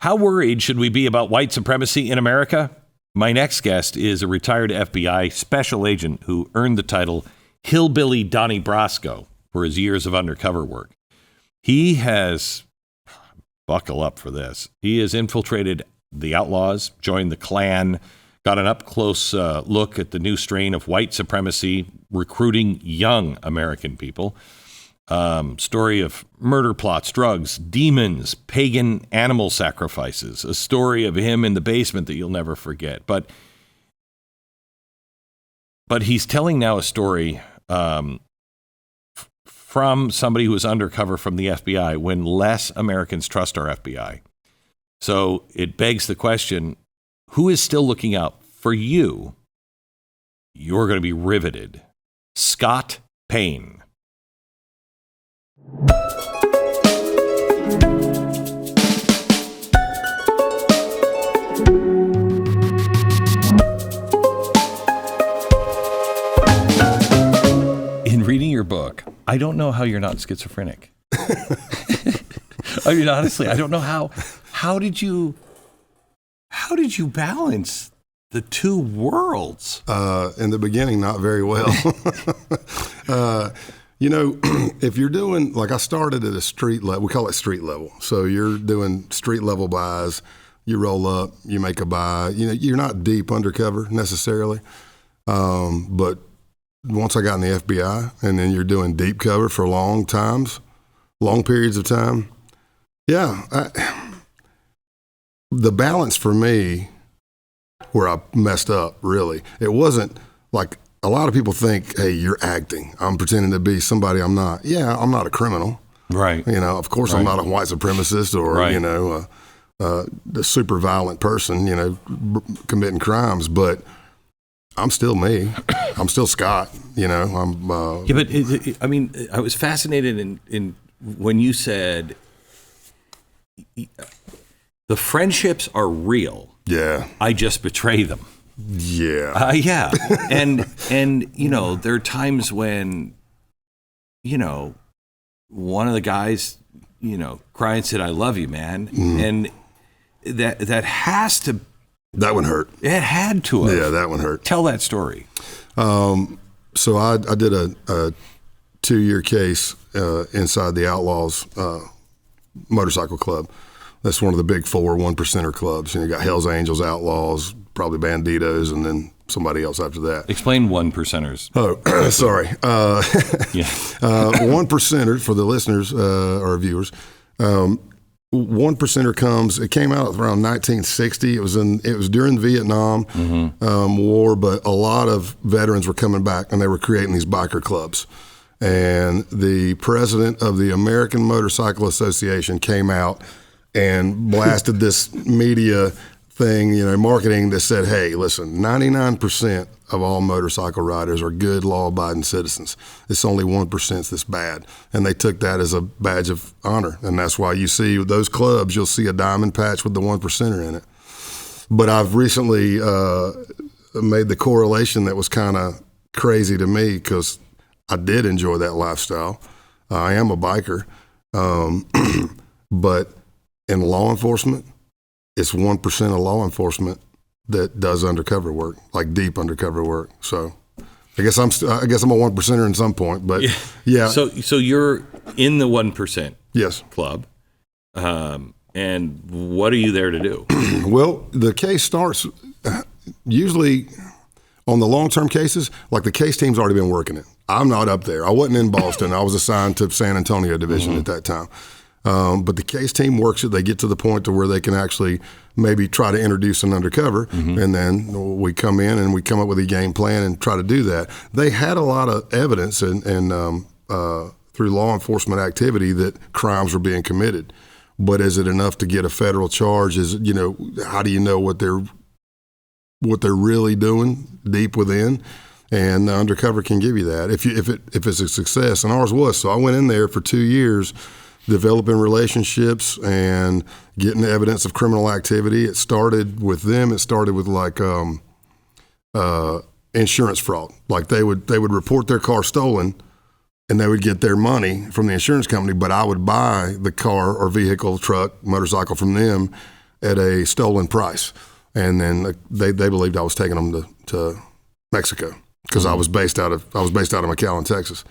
How worried should we be about white supremacy in America? My next guest is a retired FBI special agent who earned the title Hillbilly Donnie Brasco for his years of undercover work. He has, buckle up for this, he has infiltrated the outlaws, joined the Klan, got an up-close look at the new strain of white supremacy recruiting young American people. Story of murder plots, drugs, demons, pagan animal sacrifices. A story of him in the basement that you'll never forget. But he's telling now a story from somebody who was undercover from the FBI when less Americans trust our FBI. So it begs the question, who is still looking out for you? You're going to be riveted. Scott Payne. In reading your book, I don't know how you're not schizophrenic. I mean, honestly, I don't know how did you balance the two worlds? In the beginning, not very well. If you're doing, like I started at a street level, we call it street level. So you're doing street level buys, you roll up, you make a buy. You're not deep undercover necessarily. But once I got in the FBI, and then you're doing deep cover for long periods of time. Yeah. The balance for me, where I messed up, really, it wasn't like, a lot of people think, hey, you're acting. I'm pretending to be somebody I'm not. Yeah, I'm not a criminal. Right. Of course, right. I'm not a white supremacist or, right. A super violent person, committing crimes. But I'm still me. I'm still Scott, I'm. Yeah, but I was fascinated in when you said the friendships are real. Yeah. I just betray them. Yeah. Yeah. And there are times when, one of the guys, cried and said, I love you, man. And that has to. That one hurt. It had to have. Yeah, that one hurt. Tell that story. So I did a 2-year case inside the Outlaws motorcycle club. That's one of the big 4 1%er clubs. You got Hells Angels, Outlaws, probably Banditos, and then somebody else after that. Explain 1%ers. Oh, sorry. Yeah. 1%er for the listeners or viewers. 1%er comes. It came out around 1960. It was during the Vietnam War, but a lot of veterans were coming back, and they were creating these biker clubs. And the president of the American Motorcycle Association came out and blasted this media thing, marketing that said, hey, listen, 99% of all motorcycle riders are good, law-abiding citizens. It's only 1% that's bad. And they took that as a badge of honor. And that's why you see those clubs, you'll see a diamond patch with the 1%er in it. But I've recently made the correlation that was kind of crazy to me because I did enjoy that lifestyle. I am a biker. But in law enforcement, it's 1% of law enforcement that does undercover work, like deep undercover work. So I guess I'm a 1%er in some point, but yeah. So you're in the 1% yes club, and what are you there to do? Well, the case starts usually on the long-term cases, like the case team's already been working it. I'm not up there. I wasn't in Boston. I was assigned to San Antonio division at that time. But the case team works it. They get to the point to where they can actually maybe try to introduce an undercover, and then we come in and we come up with a game plan and try to do that. They had a lot of evidence and through law enforcement activity that crimes were being committed. But is it enough to get a federal charge? How do you know what they're really doing deep within? And the undercover can give you that if it's a success, and ours was. So I went in there for 2 years, developing relationships and getting evidence of criminal activity. It started with them. It started with like insurance fraud. Like they would report their car stolen, and they would get their money from the insurance company. But I would buy the car or vehicle, truck, motorcycle from them, at a stolen price. And then they believed I was taking them to Mexico because I was based out of McAllen, Texas.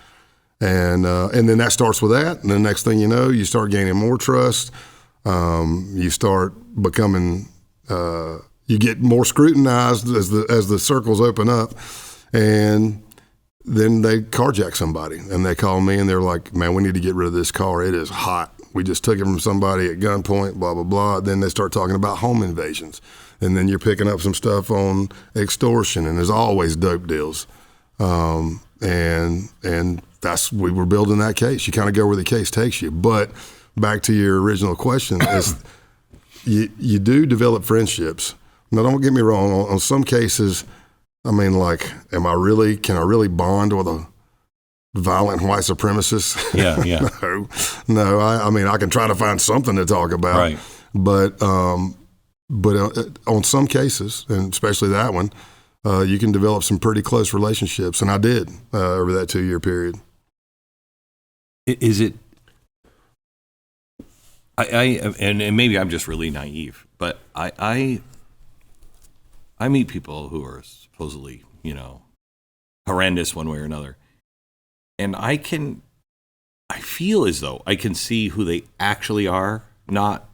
And then that starts with that. And the next thing you know, you start gaining more trust. You start becoming, you get more scrutinized as the circles open up. And then they carjack somebody and they call me and they're like, man, we need to get rid of this car. It is hot. We just took it from somebody at gunpoint, blah, blah, blah. Then they start talking about home invasions. And then you're picking up some stuff on extortion, and there's always dope deals. And we were building that case. You kind of go where the case takes you. But back to your original question, is you do develop friendships. Now, don't get me wrong. On some cases, I mean, like, can I really bond with a violent white supremacist? Yeah. No. I mean, I can try to find something to talk about. Right. But on some cases, and especially that one, you can develop some pretty close relationships, and I did over that 2-year period. Is it? And maybe I'm just really naive, but I meet people who are supposedly, horrendous one way or another, and I feel as though I can see who they actually are, not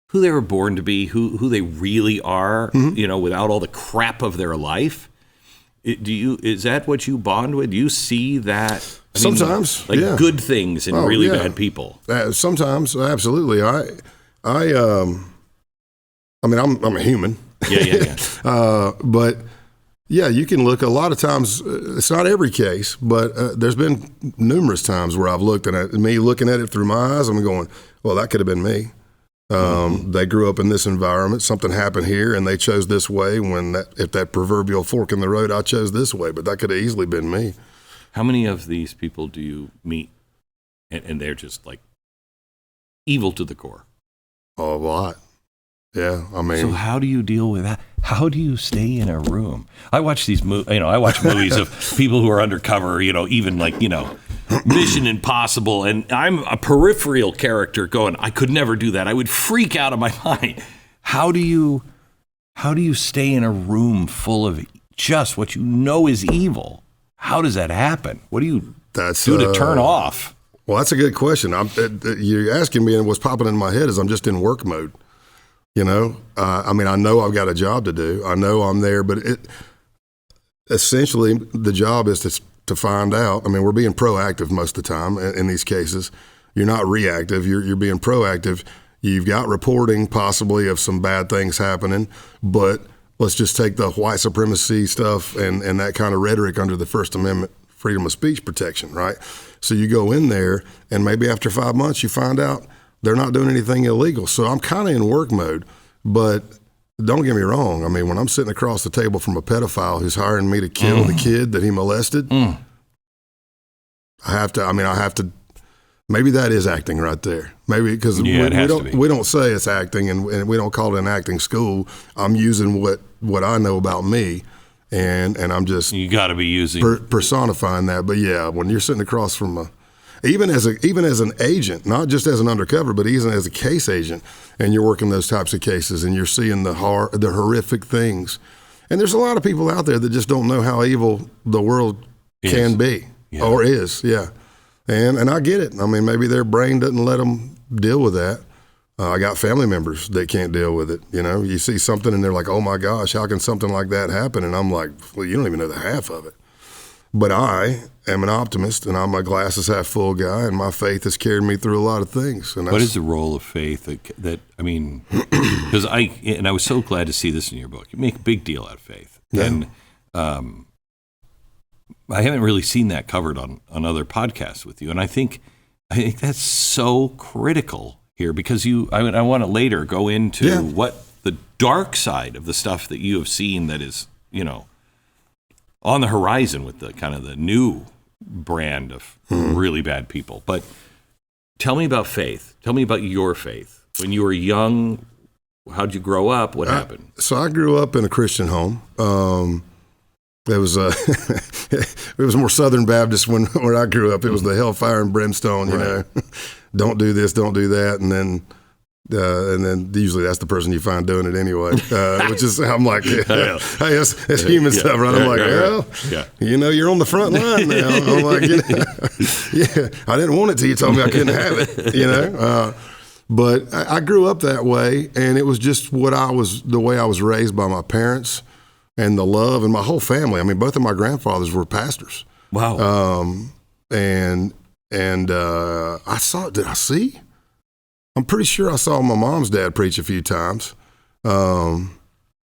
who they were born to be, who they really are, without all the crap of their life. Is that what you bond with? Do you see that? Sometimes, good things in really bad people. Sometimes, absolutely. I'm a human. Yeah. But yeah, you can look. A lot of times, it's not every case, but there's been numerous times where I've looked at me, looking at it through my eyes. I'm going, well, that could have been me. They grew up in this environment. Something happened here, and they chose this way. If that proverbial fork in the road, I chose this way, but that could have easily been me. How many of these people do you meet, and they're just like evil to the core? Oh, a lot. Yeah, I mean. So how do you deal with that? How do you stay in a room? I watch these I watch movies of people who are undercover. Even like Mission Impossible, and I'm a peripheral character going, I could never do that. I would freak out of my mind. How do you stay in a room full of just what you know is evil? How does that happen? What do you do to turn off? Well, that's a good question. You're asking me, and what's popping in my head is I'm just in work mode. I know I've got a job to do. I know I'm there, but essentially the job is to find out. I mean, we're being proactive most of the time in these cases. You're not reactive. You're being proactive. You've got reporting possibly of some bad things happening, but let's just take the white supremacy stuff and that kind of rhetoric under the First Amendment freedom of speech protection, right? So you go in there, and maybe after 5 months you find out they're not doing anything illegal. So I'm kind of in work mode, but don't get me wrong. I mean, when I'm sitting across the table from a pedophile who's hiring me to kill the kid that he molested, I have to, maybe that is acting right there. Maybe because we don't say it's acting, and we don't call it an acting school. I'm using what I know about me, and I'm just, you got to be using personifying that. But yeah, when you're sitting across from even as an agent, not just as an undercover, but even as a case agent, and you're working those types of cases, and you're seeing the horrific things. And there's a lot of people out there that just don't know how evil the world can be or is. Yeah. And I get it. I mean, maybe their brain doesn't let them deal with that. I got family members that can't deal with it. You see something and they're like, oh my gosh, how can something like that happen? And I'm like, well, you don't even know the half of it. But I am an optimist, and I'm a glasses half full guy, and my faith has carried me through a lot of things. And what is the role of faith because I was so glad to see this in your book. You make a big deal out of faith. Yeah. And I haven't really seen that covered on other podcasts with you. And I think that's so critical here, because I want to later go into what the dark side of the stuff that you have seen that is, on the horizon with the kind of the new brand of really bad people. But tell me about faith. Tell me about your faith. When you were young, how'd you grow up? What happened? So I grew up in a Christian home. It was it was more Southern Baptist where I grew up. It was the hellfire and brimstone, don't do this, don't do that. And then And then usually that's the person you find doing it anyway, which is, I'm like, hey, that's human stuff, right? I'm like, well, you're on the front line now. I'm like, I didn't want it till you told me I couldn't have it, But I grew up that way, and it was just the way I was raised by my parents and the love and my whole family. I mean, both of my grandfathers were pastors. Wow. And I saw, did I see? I'm pretty sure I saw my mom's dad preach a few times.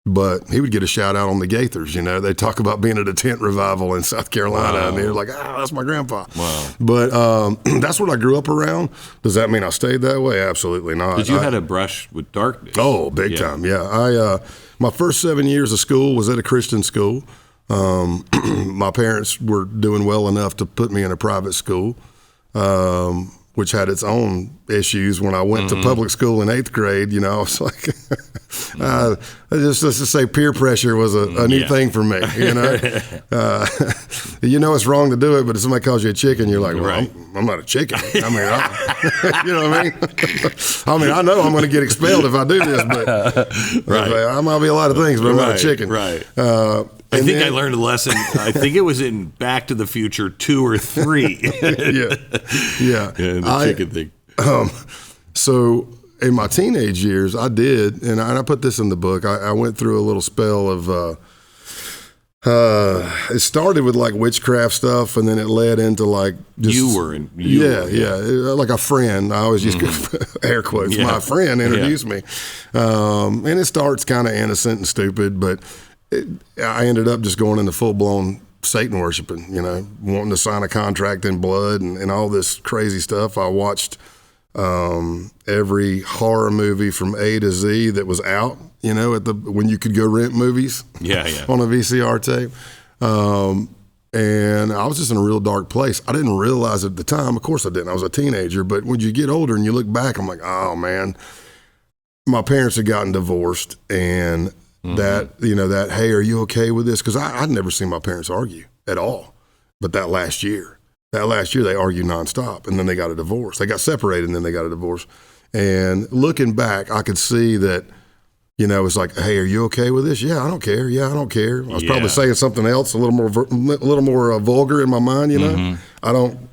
But he would get a shout out on the Gaithers. They talk about being at a tent revival in South Carolina, and they're like, that's my grandpa. Wow. But that's what I grew up around. Does that mean I stayed that way? Absolutely not. Because you had a brush with darkness. Oh, big time, yeah. My first 7 years of school was at a Christian school. My parents were doing well enough to put me in a private school, which had its own issues. When I went to public school in 8th grade, I was like, let's just say peer pressure was a new thing for me. It's wrong to do it, but if somebody calls you a chicken, you're like, well, I'm not a chicken. I mean, you know what I mean? I mean, I know I'm going to get expelled if I do this, but I might be a lot of things, but I'm not a chicken. Right. I think I learned a lesson. I think it was in Back to the Future 2 or 3. Yeah. The chicken thing. So in my teenage years, I did, and I put this in the book. I went through a little spell of. It started with like witchcraft stuff, and then it led into like just, like a friend. I always use air quotes. My friend introduced me, and it starts kind of innocent and stupid, but. I ended up just going into full-blown Satan worshiping, wanting to sign a contract in blood and all this crazy stuff. I watched every horror movie from A to Z that was out, when you could go rent movies on a VCR tape. And I was just in a real dark place. I didn't realize at the time. Of course I didn't. I was a teenager. But when you get older and you look back, I'm like, oh, man, my parents had gotten divorced, and that, hey, are you okay with this? Because I'd never seen my parents argue at all. But that last year they argued nonstop, and then they got a divorce. They got separated, and then they got a divorce. And looking back, I could see that, it's like, hey, are you okay with this? Yeah, I don't care. Yeah, I don't care. I was probably saying something else, a little more vulgar in my mind, I don't.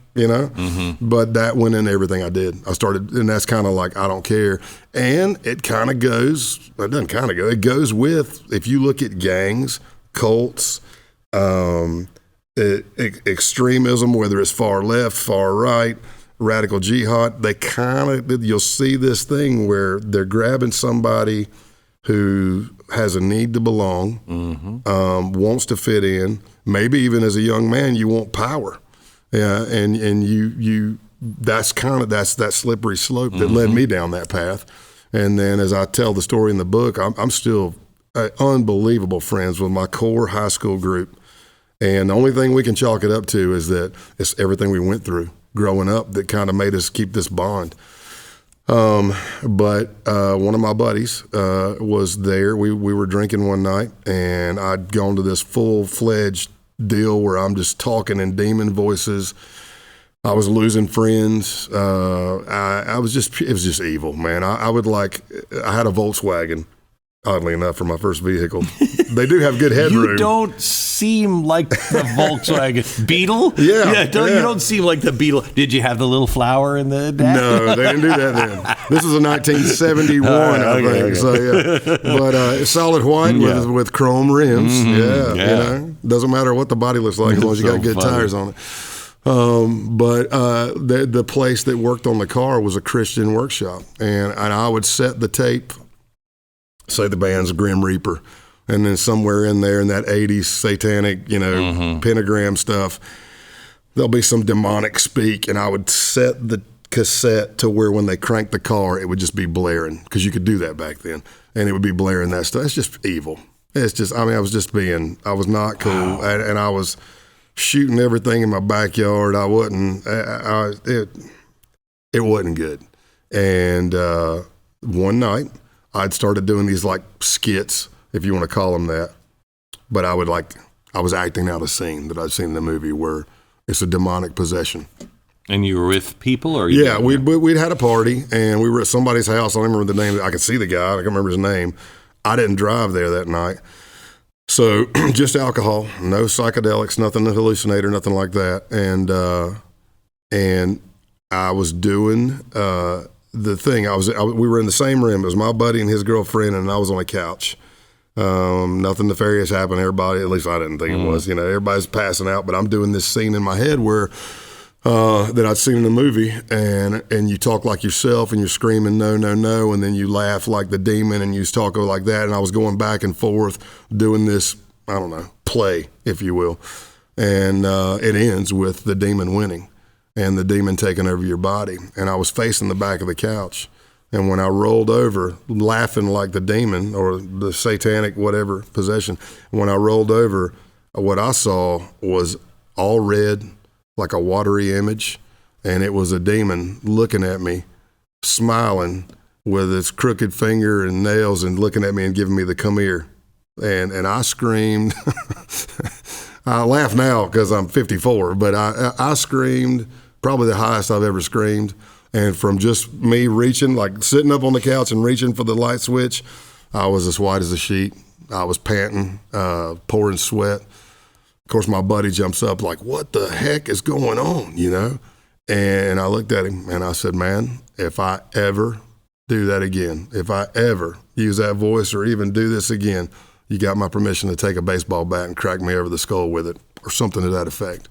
But that went in everything I did. I started, and that's kind of like, I don't care. And it kind of goes, it goes with, if you look at gangs, cults, extremism, whether it's far left, far right, radical jihad, they you'll see this thing where they're grabbing somebody who has a need to belong, wants to fit in. Maybe even as a young man, you want power. Yeah, and you that's that slippery slope that led me down that path. And then as I tell the story in the book, I'm still unbelievable friends with my core high school group. And the only thing we can chalk it up to is that it's everything we went through growing up that kind of made us keep this bond. But one of my buddies was there. We were drinking one night, and I'd gone to this full-fledged deal where I'm just talking in demon voices. I was losing friends. It was just evil, man. I had a Volkswagen, oddly enough, for my first vehicle. They do have good headroom. You don't seem like the Volkswagen Beetle. You don't seem like the Beetle. Did you have the little flower in the dash? No, they didn't do that then. This was a 1971, I think. Okay. So but solid white with chrome rims. Doesn't matter what the body looks like as long as you got good tires on it. But the place that worked on the car was a Christian workshop, and I would set the tape. Say the band's Grim Reaper, and then somewhere in there in that 80s satanic, pentagram stuff, there'll be some demonic speak, and I would set the cassette to where when they cranked the car, it would just be blaring, because you could do that back then, and it would be blaring that stuff. It's just evil. It's just, I was not cool, and I was shooting everything in my backyard. It wasn't good. And one night, I'd started doing these like skits, if you want to call them that. But I was acting out a scene that I'd seen in the movie where it's a demonic possession. And you were with people, or yeah, we'd had a party, and we were at somebody's house. I don't remember the name. I could see the guy. I can't remember his name. I didn't drive there that night. So just alcohol, no psychedelics, nothing to hallucinate or nothing like that. And I was doing the thing. We were in the same room. It was my buddy and his girlfriend, and I was on a couch. Nothing nefarious happened. Everybody, at least I didn't think it was. Everybody's passing out, but I'm doing this scene in my head where that I'd seen in a movie, and you talk like yourself, and you're screaming no, no, no, and then you laugh like the demon, and you talk like that. And I was going back and forth doing this, I don't know, play, if you will. And it ends with the demon winning and the demon taking over your body. And I was facing the back of the couch. And when I rolled over, laughing like the demon or the satanic whatever possession, when I rolled over, what I saw was all red, like a watery image, and it was a demon looking at me, smiling with its crooked finger and nails and looking at me and giving me the come here. And I screamed. I laugh now because I'm 54, but I screamed probably the highest I've ever screamed. And from just me reaching, like sitting up on the couch and reaching for the light switch, I was as white as a sheet. I was panting, pouring sweat. Of course, my buddy jumps up like, what the heck is going on, And I looked at him and I said, man, if I ever do that again, if I ever use that voice or even do this again, you got my permission to take a baseball bat and crack me over the skull with it or something to that effect.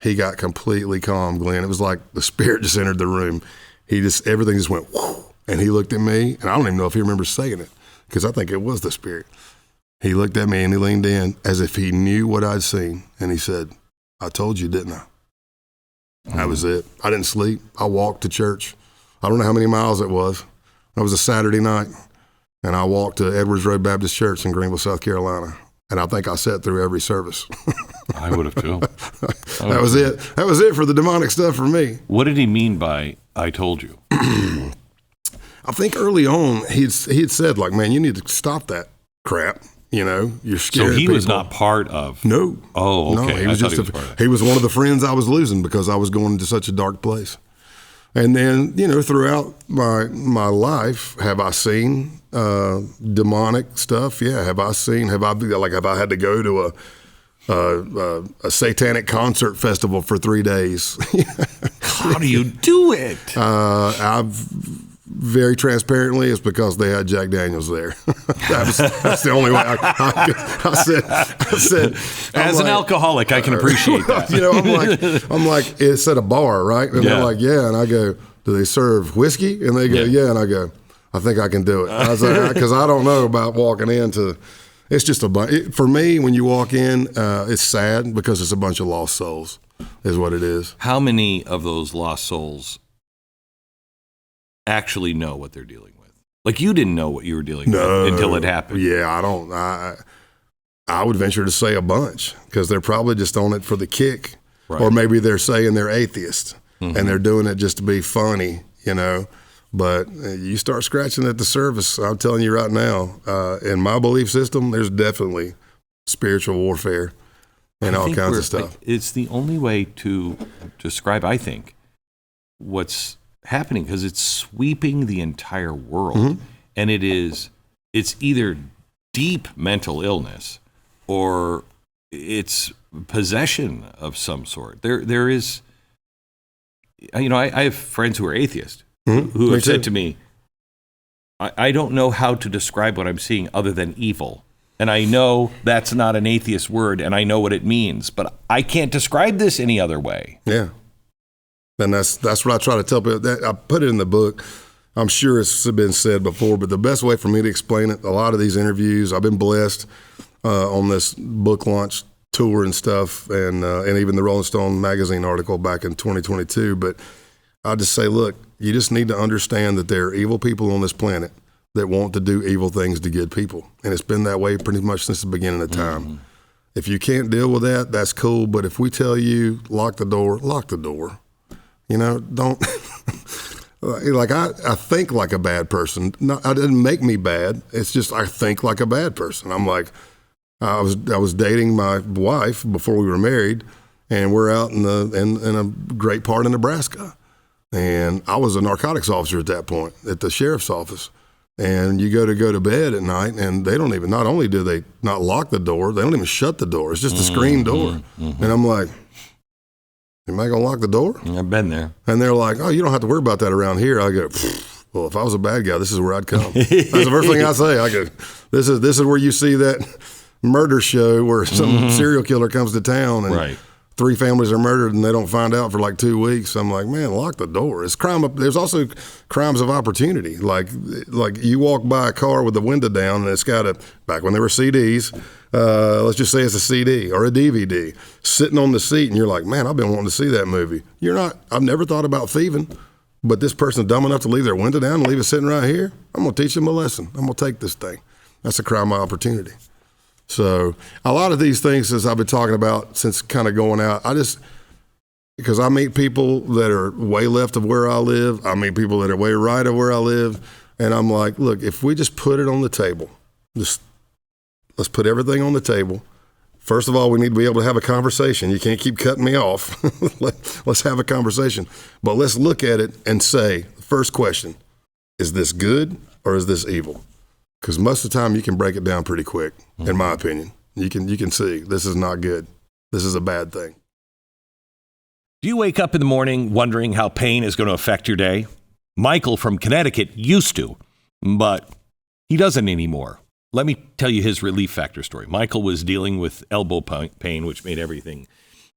He got completely calm, Glenn. It was like the spirit just entered the room. Everything just went, whoo, and he looked at me, and I don't even know if he remembers saying it because I think it was the spirit. He looked at me and he leaned in as if he knew what I'd seen. And he said, I told you, didn't I? That was it. I didn't sleep. I walked to church. I don't know how many miles it was. It was a Saturday night. And I walked to Edwards Road Baptist Church in Greenville, South Carolina. And I think I sat through every service. I would have too. That was it. That was it for the demonic stuff for me. What did he mean by, I told you? I think early on he had said, like, man, you need to stop that crap. You're scared. So he people. was not part of. No. Oh, okay. No, he was he was one of the friends I was losing because I was going into such a dark place. And then, throughout my life, have I seen demonic stuff? Yeah. Have I had to go to a satanic concert festival for 3 days? How do you do it? I've very transparently, it's because they had Jack Daniels there. That's the only way I said. As an alcoholic, I can appreciate that. I'm like, it's at a bar, right? And they're like, yeah. And I go, do they serve whiskey? And they go, yeah. And I go, I think I can do it. I was like, because I don't know about walking into. It's just a bunch. For me, when you walk in, it's sad because it's a bunch of lost souls, is what it is. How many of those lost souls actually know what they're dealing with? Like, you didn't know what you were dealing with until it happened. Yeah, I don't. I would venture to say a bunch because they're probably just on it for the kick. Right. Or maybe they're saying they're atheists and they're doing it just to be funny, But you start scratching at the surface, I'm telling you right now, in my belief system, there's definitely spiritual warfare and all kinds of stuff. It's the only way to describe, I think, what's happening, because it's sweeping the entire world. And it's either deep mental illness or it's possession of some sort. There is, I have friends who are atheists who have said to me, I don't know how to describe what I'm seeing other than evil. And I know that's not an atheist word, and I know what it means, but I can't describe this any other way. Yeah. And that's what I try to tell people. I put it in the book. I'm sure it's been said before, but the best way for me to explain it, a lot of these interviews, I've been blessed on this book launch tour and stuff, and even the Rolling Stone magazine article back in 2022. But I just say, look, you just need to understand that there are evil people on this planet that want to do evil things to good people. And it's been that way pretty much since the beginning of time. If you can't deal with that, that's cool. But if we tell you, lock the door, lock the door. Don't, like I think like a bad person. No, it didn't make me bad. It's just, I think like a bad person. I'm like, I was dating my wife before we were married, and we're out in a great part of Nebraska. And I was a narcotics officer at that point at the sheriff's office. And you go to bed at night, and they don't even, not only do they not lock the door, they don't even shut the door. It's just a screen door. And I'm like, am I going to lock the door? I've been there. And they're like, oh, you don't have to worry about that around here. I go, well, if I was a bad guy, this is where I'd come. That's the first thing I say. I go, this is where you see that murder show where some serial killer comes to town and 3 families are murdered and they don't find out for like 2 weeks. I'm like, man, lock the door. It's crime. There's also crimes of opportunity. Like you walk by a car with the window down and it's got back when there were CDs, let's just say it's a CD or a DVD sitting on the seat, and you're like, man, I've been wanting to see that movie. I've never thought about thieving, but this person's dumb enough to leave their window down and leave it sitting right here. I'm going to teach them a lesson. I'm going to take this thing. That's a crime of opportunity. So a lot of these things, as I've been talking about since kind of going out, because I meet people that are way left of where I live. I meet people that are way right of where I live. And I'm like, look, if we just put it on the table, let's put everything on the table. First of all, we need to be able to have a conversation. You can't keep cutting me off. Let's have a conversation. But let's look at it and say, first question, is this good or is this evil? Because most of the time you can break it down pretty quick, in my opinion. You can see this is not good. This is a bad thing. Do you wake up in the morning wondering how pain is going to affect your day? Michael from Connecticut used to, but he doesn't anymore. Let me tell you his relief factor story. Michael was dealing with elbow pain, which made everything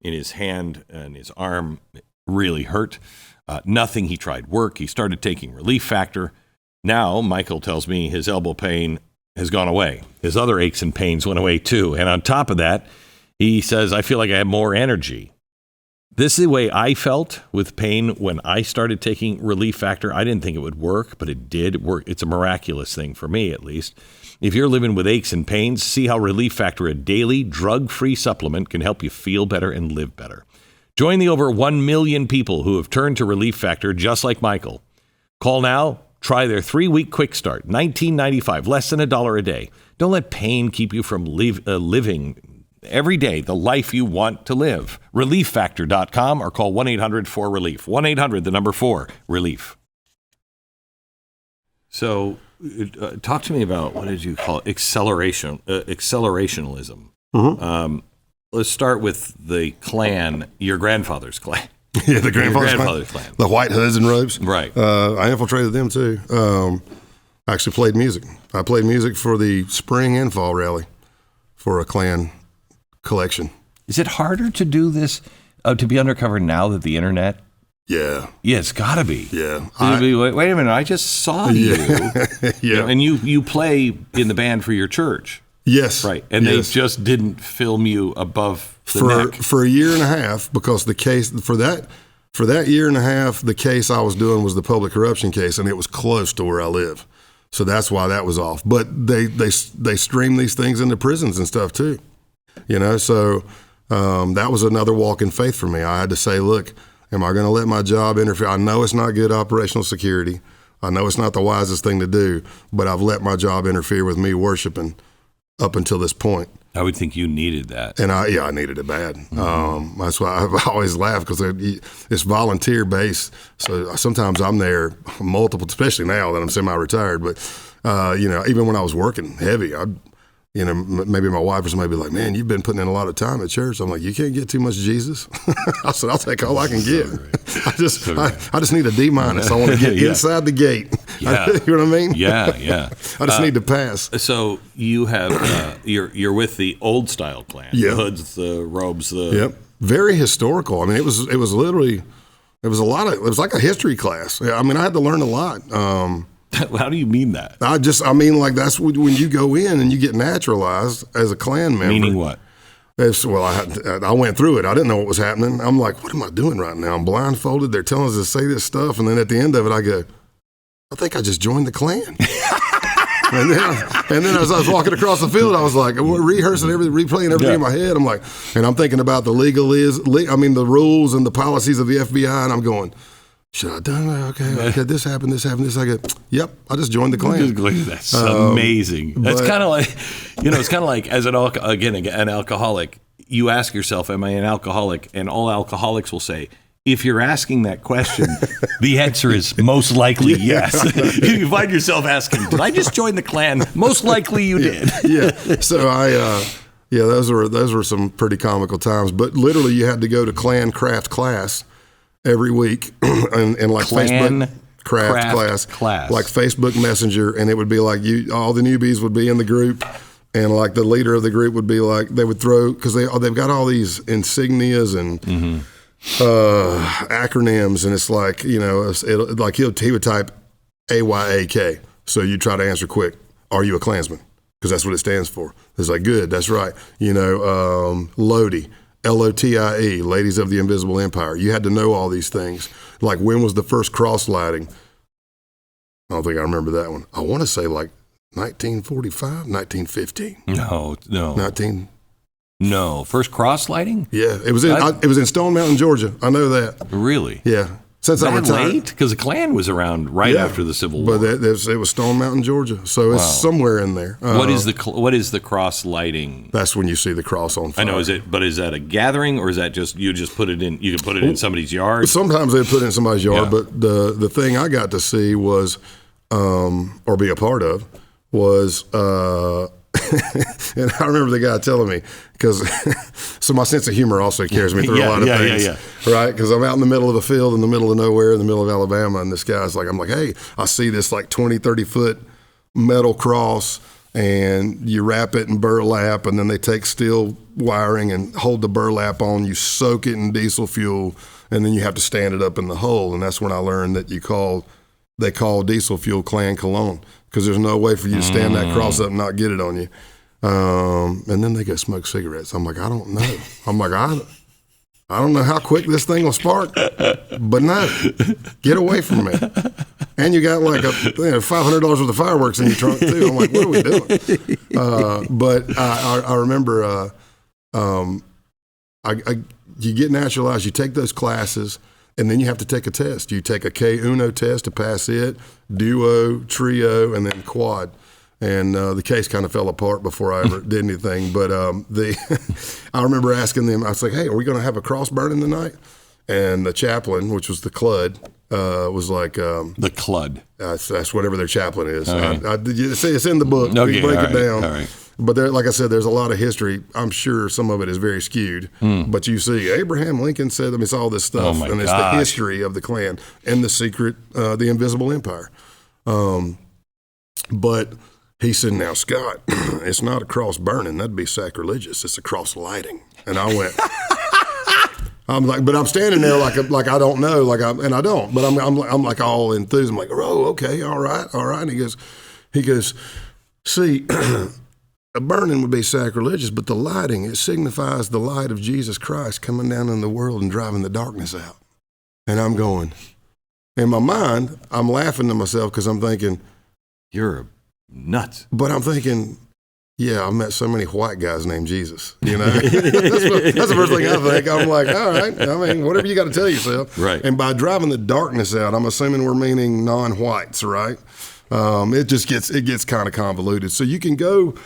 in his hand and his arm really hurt. Nothing. He tried work. He started taking relief factor. Now, Michael tells me his elbow pain has gone away. His other aches and pains went away too. And on top of that, he says, I feel like I have more energy. This is the way I felt with pain when I started taking relief factor. I didn't think it would work, but it did work. It's a miraculous thing for me, at least. If you're living with aches and pains, see how Relief Factor, a daily drug-free supplement, can help you feel better and live better. Join the over 1 million people who have turned to Relief Factor just like Michael. Call now. Try their 3-week quick start, $19.95, less than $1 a day. Don't let pain keep you from living every day the life you want to live. ReliefFactor.com or call 1-800-4RELIEF. 1-800-4-RELIEF. So talk to me about, what did you call it? Accelerationism. Let's start with the Klan, your grandfather's Klan. Yeah, the grandfather's clan. The white hoods and robes. Right. I infiltrated them too. I actually played music. I played music for the spring and fall rally for a Klan collection. Is it harder to do this, to be undercover now that the internet? Yeah. Yeah, it's got to be. Yeah. Wait a minute, I just saw you. Yeah. And you play in the band for your church. Yes. Right. And they just didn't film you above the neck. For a year and a half, because the case for that year and a half, the case I was doing was the public corruption case, and it was close to where I live. So that's why that was off. But they stream these things into prisons and stuff too. So that was another walk in faith for me. I had to say, look, am I going to let my job interfere? I know it's not good operational security. I know it's not the wisest thing to do, but I've let my job interfere with me worshiping up until this point. I would think you needed that. And I needed it bad. That's why I always laugh, because it's volunteer based. So sometimes I'm there multiple, especially now that I'm semi-retired. But, even when I was working heavy, maybe my wife or somebody would be like, man, you've been putting in a lot of time at church. I'm like, you can't get too much Jesus. I said, I'll take all I can get. I just need a D-. I want to get inside the gate. Yeah. You know what I mean? Yeah. I just need to pass. So you have, you're with the old style Klan. Yeah. The hoods, the robes, Yep. Very historical. I mean, it was literally, it was like a history class. I mean, I had to learn a lot. How do you mean that? That's when you go in and you get naturalized as a Klan member. Meaning what? I went through it. I didn't know what was happening. I'm like, what am I doing right now? I'm blindfolded. They're telling us to say this stuff. And then at the end of it, I go, I think I just joined the Klan. and then as I was walking across the field, I was like, rehearsing replaying everything in my head. I'm like, and I'm thinking about the the rules and the policies of the FBI. And I'm going, should I have done that? Okay, this happened. I go, yep, I just joined the Klan. That's amazing. That's kind of like, it's kind of like as an alcoholic, you ask yourself, am I an alcoholic? And all alcoholics will say, if you're asking that question, the answer is most likely yes. If you find yourself asking, did I just join the Klan? Most likely you did. Yeah. So those were some pretty comical times. But literally, you had to go to Klan craft class every week, and like Klan Facebook craft class, like Facebook Messenger, and it would be like all the newbies would be in the group. And like the leader of the group would be like, they would throw, because they've got all these insignias and acronyms, and it's like, like he would type AYAK. So you try to answer quick. Are you a Klansman? Because that's what it stands for. It's like, good, that's right. LOTIE, LOTIE, Ladies of the Invisible Empire. You had to know all these things. Like, when was the first cross-lighting? I don't think I remember that one. I want to say like 1945, 1915. No. First cross-lighting? Yeah, it was in Stone Mountain, Georgia. I know that. Really? Yeah. Since I retired. Because the Klan was around right after the Civil War. But it was Stone Mountain, Georgia. So it's somewhere in there. What is the cross-lighting? That's when you see the cross on fire. I know. Is that a gathering, or is that just you just put it in? You can put it in somebody's yard. Sometimes they put it in somebody's yard, but the thing I got to see was, or be a part of, was. And I remember the guy telling me, because so my sense of humor also carries me through a lot of things, right? Because I'm out in the middle of a field in the middle of nowhere in the middle of Alabama, and this guy's like, I'm like, hey, I see this like 20, 30-foot metal cross, and you wrap it in burlap, and then they take steel wiring and hold the burlap on, you soak it in diesel fuel, and then you have to stand it up in the hole. And that's when I learned that they call diesel fuel Klan cologne, because there's no way for you to stand that cross up and not get it on you. And then they go smoke cigarettes. I'm like, I don't know. I'm like, I don't know how quick this thing will spark, but no, get away from me. And you got like $500 worth of fireworks in your trunk too. I'm like, what are we doing? But I remember, you get naturalized, you take those classes, and then you have to take a test. You take a K-Uno test to pass it, duo, trio, and then quad. And the case kind of fell apart before I ever did anything. But I remember asking them, I was like, hey, are we going to have a cross burning tonight? And the chaplain, which was the CLUD, was like... the CLUD. That's whatever their chaplain is. Okay. It's in the book. Okay, we break it down. All right. But like I said, there's a lot of history. I'm sure some of it is very skewed. But you see, Abraham Lincoln said, it's all this stuff. Oh, and it's the history of the Klan and the secret, the invisible empire. But he said, now, Scott, it's not a cross burning. That'd be sacrilegious. It's a cross lighting. And I went... I'm like, but I'm standing there like I don't know, and I don't. But I'm like all enthused. I'm like, oh, okay, all right. And he goes, see, a burning would be sacrilegious, but the lighting, it signifies the light of Jesus Christ coming down in the world and driving the darkness out. And I'm going, in my mind, I'm laughing to myself because I'm thinking, you're nuts. But I'm thinking, yeah, I've met so many white guys named Jesus, that's the first thing I think. I'm like, all right, whatever you got to tell yourself. Right. And by driving the darkness out, I'm assuming we're meaning non-whites, right? It gets kind of convoluted. So you can go,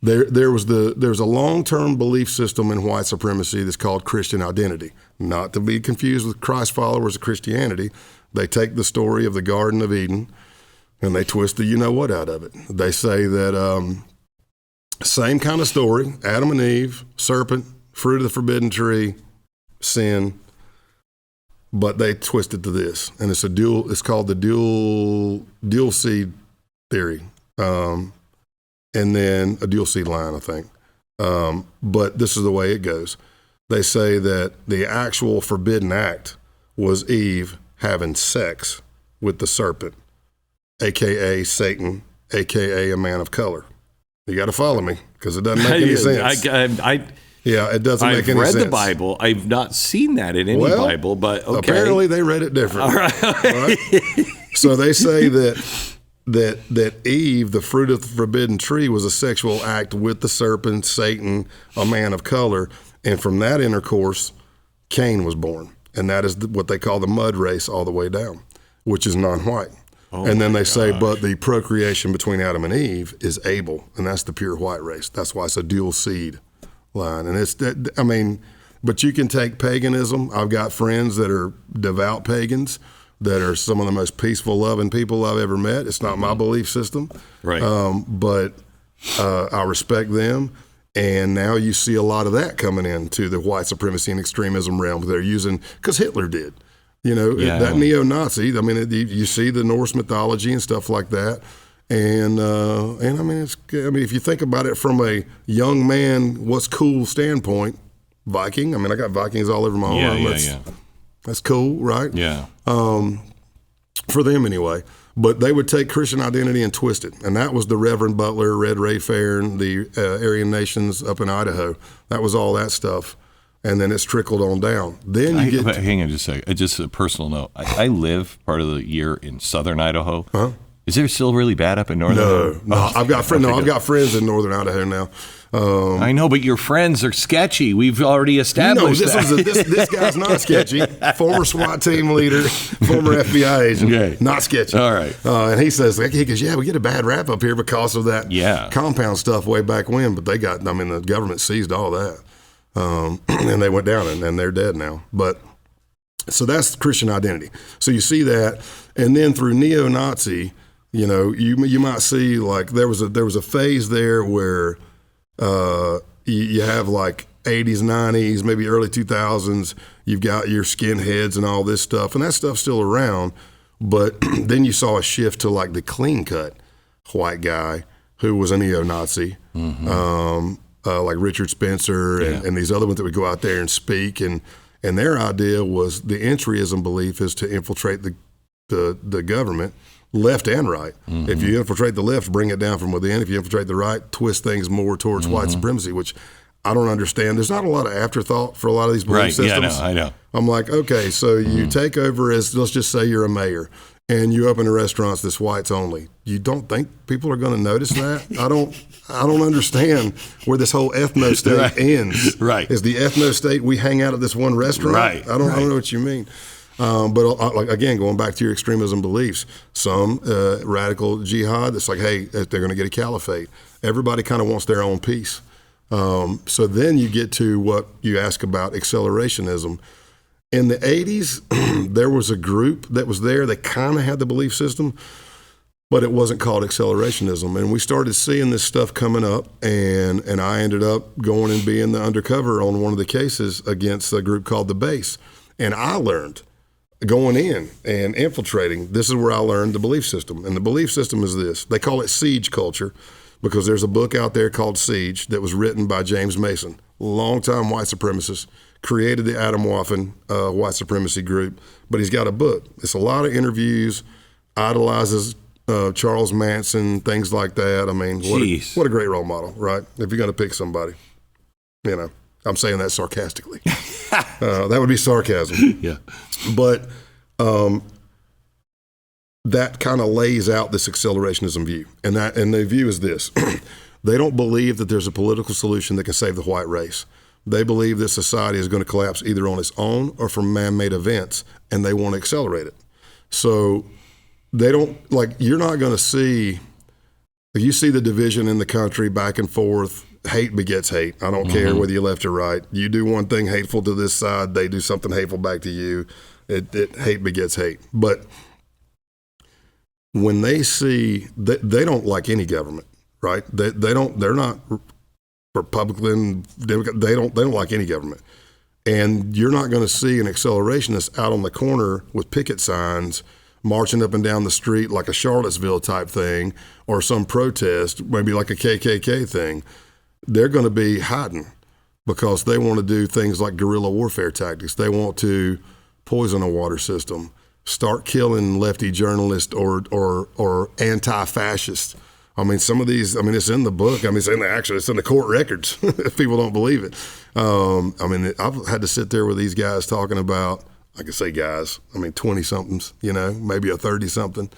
there's a long-term belief system in white supremacy that's called Christian identity, not to be confused with Christ followers of Christianity. They take the story of the Garden of Eden and they twist the you-know-what out of it. They say that same kind of story, Adam and Eve, serpent, fruit of the forbidden tree, sin, but they twist it to this. And it's called the dual seed theory, and then a dual seed line, I think. But this is the way it goes. They say that the actual forbidden act was Eve having sex with the serpent, a.k.a. Satan, a.k.a. a man of color. You got to follow me because it doesn't make any sense. It doesn't make any sense. I've read the Bible. I've not seen that in any Bible, but okay. Apparently they read it differently. All right. So they say that Eve, the fruit of the forbidden tree, was a sexual act with the serpent, Satan, a man of color, and from that intercourse, Cain was born. And that is what they call the mud race all the way down, which is non-white. Oh, and then they say, but the procreation between Adam and Eve is Abel, and that's the pure white race. That's why it's a dual seed line. And it's that, I mean, but you can take paganism. I've got friends that are devout pagans that are some of the most peaceful, loving people I've ever met. It's not my belief system, right? But I respect them. And now you see a lot of that coming into the white supremacy and extremism realm. They're using, because Hitler did, you know, that neo-Nazi. I mean, you see the Norse mythology and stuff like that. And I mean, if you think about it from a young man, what's cool standpoint, Viking. I mean, I got Vikings all over my home. That's cool, right? Yeah. For them anyway. But they would take Christian identity and twist it. And that was the Reverend Butler, Red Rayfair, the Aryan nations up in Idaho. That was all that stuff. And then it's trickled on down. Then hang on just a second. Just a personal note. I live part of the year in southern Idaho. Uh-huh. Is there still really bad up in northern Idaho? No. I've got friends in northern Idaho now. I know, but your friends are sketchy. We've already established this guy's not sketchy. Former SWAT team leader, former FBI agent, okay. Not sketchy. All right. And he goes, we get a bad rap up here because of that compound stuff way back when. But the government seized all that. And they went down, and they're dead now. But so that's Christian identity. So you see that, and then through neo-Nazi, you know, you might see like there was a phase there where you have like 80s, 90s, maybe early 2000s. You've got your skinheads and all this stuff, and that stuff's still around. But then you saw a shift to like the clean cut white guy who was a neo-Nazi. Mm-hmm. Like Richard Spencer and these other ones that would go out there and speak, and their idea was the entryism belief is to infiltrate the government, left and right. Mm-hmm. If you infiltrate the left, bring it down from within. If you infiltrate the right, twist things more towards white supremacy, which I don't understand. There's not a lot of afterthought for a lot of these belief systems. Yeah, I know. I'm like, okay, so you take over as, let's just say you're a mayor, and you open a restaurant that's whites only. You don't think people are going to notice that? I don't understand where this whole ethno-state ends. Right. Is the ethno-state we hang out at this one restaurant? Right. I don't know what you mean. But like again, going back to your extremism beliefs, some radical jihad, it's like, hey, they're going to get a caliphate. Everybody kind of wants their own piece. So then you get to what you ask about accelerationism. In the 80s, there was a group that was there that kind of had the belief system, but it wasn't called accelerationism. And we started seeing this stuff coming up, and I ended up going and being the undercover on one of the cases against a group called the Base. And I learned going in and infiltrating, this is where I learned the belief system. And the belief system is this. They call it siege culture because there's a book out there called Siege that was written by James Mason, longtime white supremacist, created the Adam Waffen white supremacy group, but he's got a book. It's a lot of interviews, idolizes Charles Manson, things like that. I mean, what a great role model, right? If you're going to pick somebody, you know, I'm saying that sarcastically. That would be sarcasm. Yeah. But that kind of lays out this accelerationism view. And the view is this. They don't believe that there's a political solution that can save the white race. They believe that society is going to collapse either on its own or from man-made events, and they want to accelerate it. So they don't, like, you're not going to see, you see the division in the country back and forth. Hate begets hate. I don't care whether you're left or right. You do one thing hateful to this side, they do something hateful back to you. Hate begets hate. But when they see, they don't like any government, right? They're not Republican, Democrat, they don't like any government. And you're not going to see an accelerationist out on the corner with picket signs marching up and down the street like a Charlottesville type thing or some protest, maybe like a KKK thing. They're going to be hiding because they want to do things like guerrilla warfare tactics. They want to poison a water system, start killing lefty journalists or anti-fascists. I mean, some of these, I mean, it's in the book. I mean, it's in the court records if people don't believe it. I mean, I've had to sit there with these guys talking about, I can say guys, I mean, 20-somethings, you know, maybe a 30-something,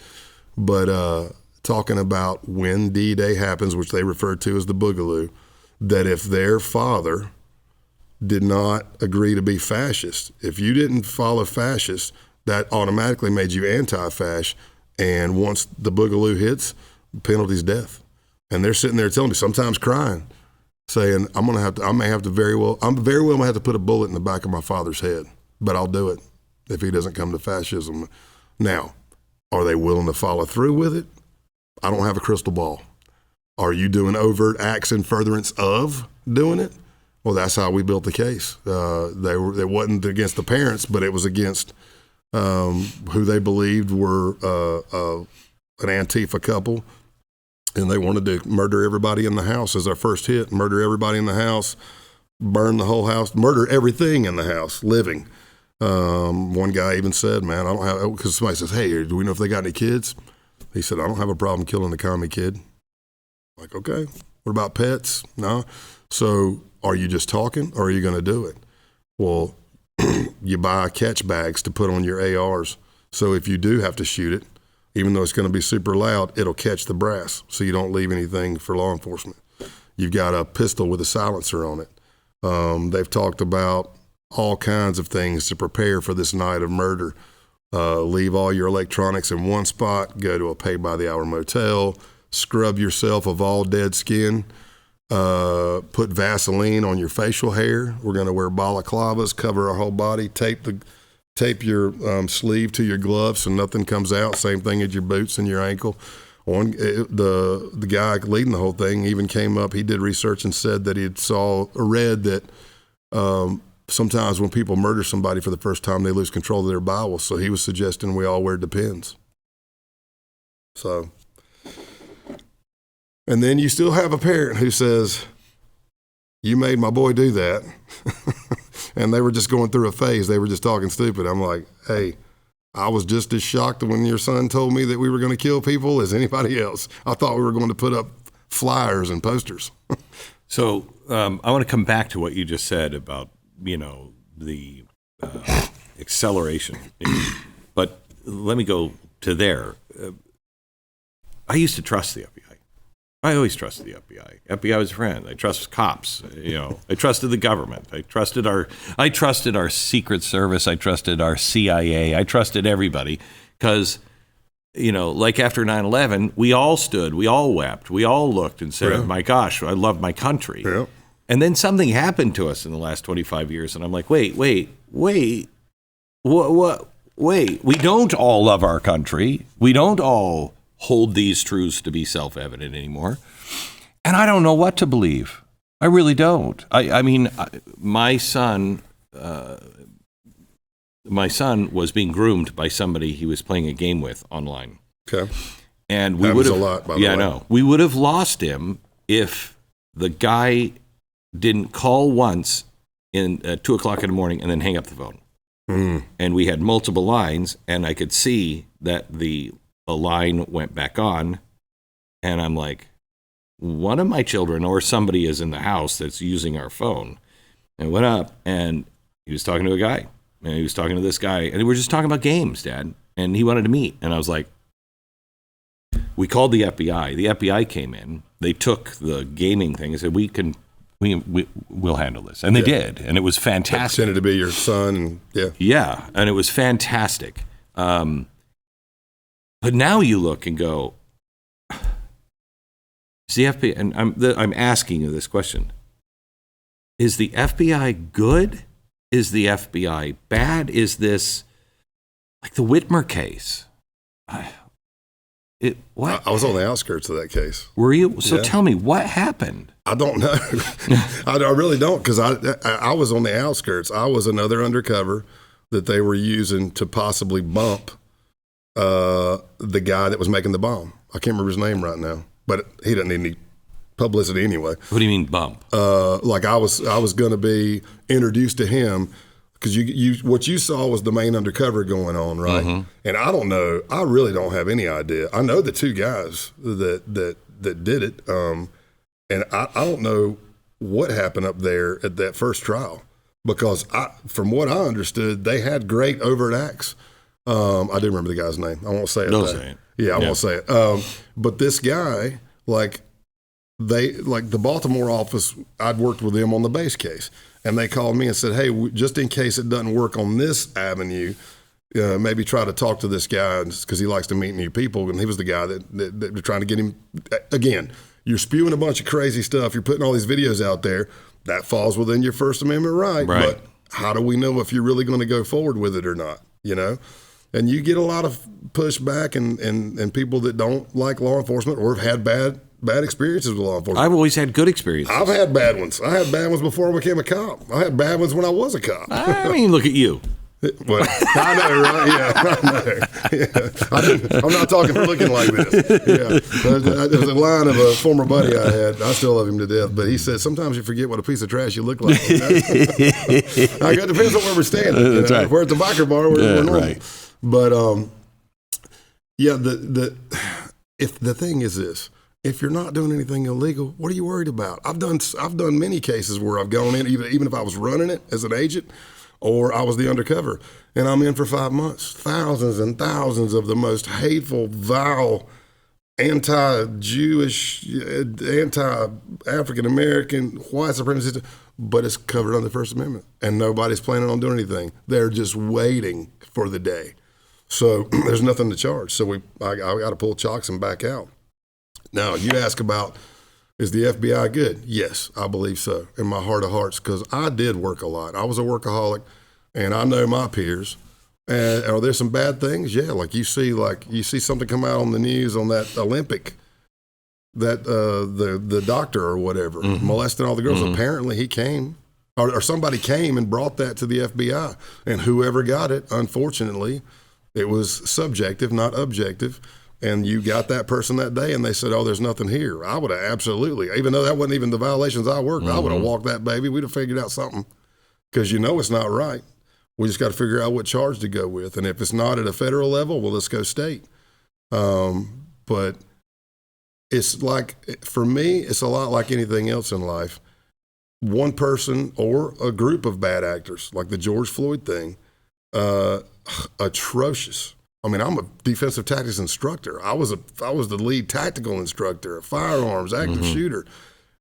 but talking about when D-Day happens, which they refer to as the Boogaloo, that if their father did not agree to be fascist, if you didn't follow fascist, that automatically made you anti-fascist. And once the Boogaloo hits, penalty's death. And they're sitting there telling me, sometimes crying, saying, I very well gonna have to put a bullet in the back of my father's head, but I'll do it if he doesn't come to fascism. Now, are they willing to follow through with it? I don't have a crystal ball. Are you doing overt acts in furtherance of doing it? Well, that's how we built the case. It wasn't against the parents, but it was against who they believed were an Antifa couple, and they wanted to murder everybody in the house as our first hit, murder everybody in the house, burn the whole house, murder everything in the house, living. One guy even said, man, I don't have, because somebody says, hey, do we know if they got any kids? He said, I don't have a problem killing the commie kid. Like, okay, what about pets? No. So are you just talking or are you going to do it? Well, you buy catch bags to put on your ARs. So if you do have to shoot it, even though it's going to be super loud, it'll catch the brass so you don't leave anything for law enforcement. You've got a pistol with a silencer on it. They've talked about all kinds of things to prepare for this night of murder. Leave all your electronics in one spot, go to a pay-by-the-hour motel, scrub yourself of all dead skin, put Vaseline on your facial hair. We're going to wear balaclavas, cover our whole body, tape your sleeve to your gloves so nothing comes out. Same thing at your boots and your ankle. The guy leading the whole thing even came up, he did research and said that he had read that sometimes when people murder somebody for the first time, they lose control of their bowels. So he was suggesting we all wear Depends. So, and then you still have a parent who says, you made my boy do that. And they were just going through a phase. They were just talking stupid. I'm like, hey, I was just as shocked when your son told me that we were going to kill people as anybody else. I thought we were going to put up flyers and posters. So I want to come back to what you just said about, the acceleration. But let me go to there. I used to trust the FBI. I always trusted the FBI. FBI was a friend. I trust cops. I trusted the government. I trusted our Secret Service. I trusted our CIA. I trusted everybody because, like after 9/11, we all stood, we all wept, we all looked and said, my gosh, I love my country. Yeah. And then something happened to us in the last 25 years, and I'm like, wait. What? Wait, we don't all love our country. We don't all hold these truths to be self-evident anymore. And I don't know what to believe. I really don't. I mean, my son was being groomed by somebody he was playing a game with online. Okay. And we would have a lot, by the way. I know. We would have lost him if the guy didn't call once at 2:00 in the morning and then hang up the phone. Mm. And we had multiple lines, and I could see that a line went back on, and I'm like, one of my children or somebody is in the house that's using our phone. And went up, and he was talking to a guy, and he was talking to this guy, and we were just talking about games, Dad, and he wanted to meet. And I was like, we called the FBI. The FBI came in. They took the gaming thing and said, we'll handle this. And they did, and it was fantastic. Pretended to be your son, and Yeah, and it was fantastic. But now you look and go, is the FBI, and I'm asking you this question, is the FBI good? Is the FBI bad? Is this like the Whitmer case? What? I was on the outskirts of that case. Were you? So tell me, what happened? I don't know. I really don't, because I was on the outskirts. I was another undercover that they were using to possibly bump the guy that was making the bomb. I can't remember his name right now, but he doesn't need any publicity anyway. What do you mean bump? Like I was going to be introduced to him because what you saw was the main undercover going on, right? Mm-hmm. And I don't know. I really don't have any idea. I know the two guys that did it, and I don't know what happened up there at that first trial because from what I understood, they had great overt acts. I do remember the guy's name. I won't say it. Don't say it. Yeah, I won't say it. But this guy, the Baltimore office, I'd worked with them on the base case, and they called me and said, hey, just in case it doesn't work on this avenue, maybe try to talk to this guy because he likes to meet new people. And he was the guy that they're trying to get him. Again, you're spewing a bunch of crazy stuff. You're putting all these videos out there. That falls within your First Amendment right. But how do we know if you're really going to go forward with it or not? You know? And you get a lot of pushback and people that don't like law enforcement or have had bad experiences with law enforcement. I've always had good experiences. I've had bad ones. I had bad ones before I became a cop. I had bad ones when I was a cop. I mean, look at you. Well, I know, right? Yeah, I know. Yeah. I'm not talking for looking like this. Yeah. There's a line of a former buddy I had. I still love him to death, but he said, sometimes you forget what a piece of trash you look like. You know? It depends on where we're standing. You know? Right. If we're at the biker bar, we're normal. Right. But, if the thing is this, if you're not doing anything illegal, what are you worried about? I've done many cases where I've gone in, even if I was running it as an agent, or I was the undercover, and I'm in for 5 months. Thousands and thousands of the most hateful, vile, anti-Jewish, anti-African-American, white supremacist, but it's covered under the First Amendment, and nobody's planning on doing anything. They're just waiting for the day. So there's nothing to charge. So I got to pull chocks and back out. Now, you ask about, is the FBI good? Yes, I believe so, in my heart of hearts, because I did work a lot. I was a workaholic, and I know my peers. And are there some bad things? Yeah, like you see something come out on the news on that Olympic, that the doctor or whatever molesting all the girls. Apparently, he came, or somebody came and brought that to the FBI, and whoever got it, unfortunately, it was subjective, not objective. And you got that person that day, and they said, oh, there's nothing here. I would have absolutely, even though that wasn't even the violations I worked, I would have walked that baby. We'd have figured out something, because it's not right. We just got to figure out what charge to go with. And if it's not at a federal level, well, let's go state. But it's like, for me, it's a lot like anything else in life. One person or a group of bad actors, like the George Floyd thing, atrocious. I mean, I'm a defensive tactics instructor. I was the lead tactical instructor, a firearms, active shooter,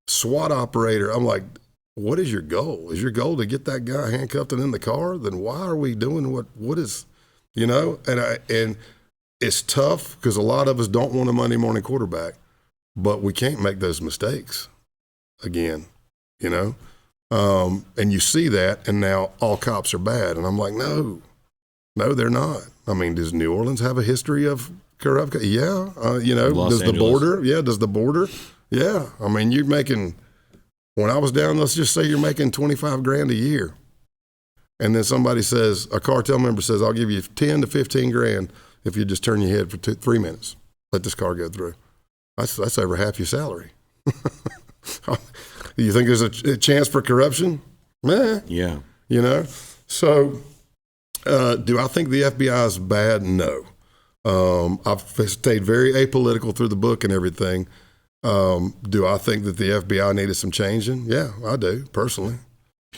SWAT operator. I'm like, what is your goal? Is your goal to get that guy handcuffed and in the car? Then why are we doing what is, and it's tough because a lot of us don't want a Monday morning quarterback, but we can't make those mistakes again, and you see that, and now all cops are bad. And I'm like, no, they're not. I mean, does New Orleans have a history of corrupt? Yeah. Does the border? Yeah. Does the border? Yeah. I mean, you're making, when I was down, let's just say you're making $25,000 a year. And then somebody says, a cartel member says, I'll give you 10 to 15 grand if you just turn your head for 3 minutes. Let this car go through. That's over half your salary. You think there's a chance for corruption? Meh. Yeah. So, do I think the FBI is bad? No. I've stayed very apolitical through the book and everything. Do I think that the FBI needed some changing? Yeah, I do, personally.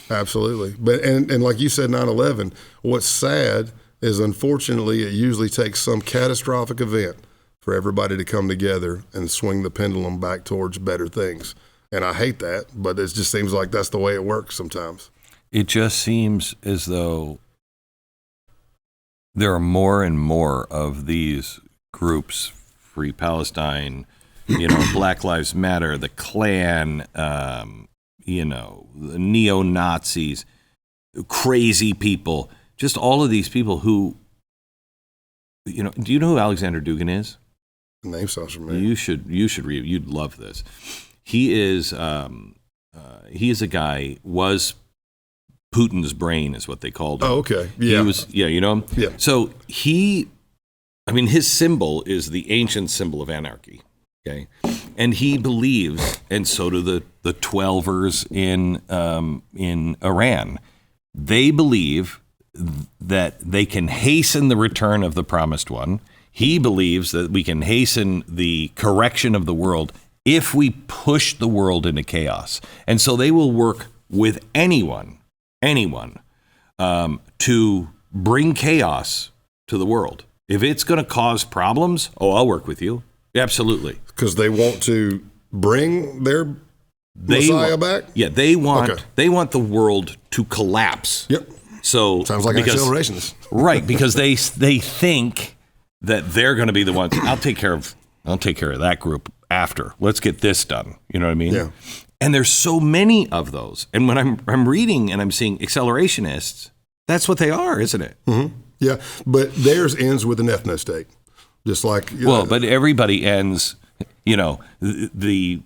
Absolutely. But and like you said, 9/11, what's sad is, unfortunately, it usually takes some catastrophic event for everybody to come together and swing the pendulum back towards better things. And I hate that, but it just seems like that's the way it works sometimes. It just seems as though there are more and more of these groups, Free Palestine, Black Lives Matter, the Klan, the neo-Nazis, crazy people, just all of these people who, do you know who Aleksandr Dugin is? The name sounds familiar. You should read. You'd love this. He is a guy, was Putin's brain is what they called him. Oh, okay. Yeah. He was, you know him? Yeah. So his symbol is the ancient symbol of anarchy. Okay. And he believes, and so do the 12ers in Iran, they believe that they can hasten the return of the promised one. He believes that we can hasten the correction of the world if we push the world into chaos. And so they will work with anyone, to bring chaos to the world. If it's going to cause problems, I'll work with you. Absolutely. Because they want to bring their Messiah back? Yeah, they want the world to collapse. Yep. So sounds like an accelerationist. Right, because they think that they're going to be the ones. I'll take care of that group after. Let's get this done. You know what I mean? Yeah. And there's so many of those. And when I'm reading and I'm seeing accelerationists, that's what they are, isn't it? Mm-hmm. Yeah, but theirs ends with an ethno-state, just like but everybody ends. You know, the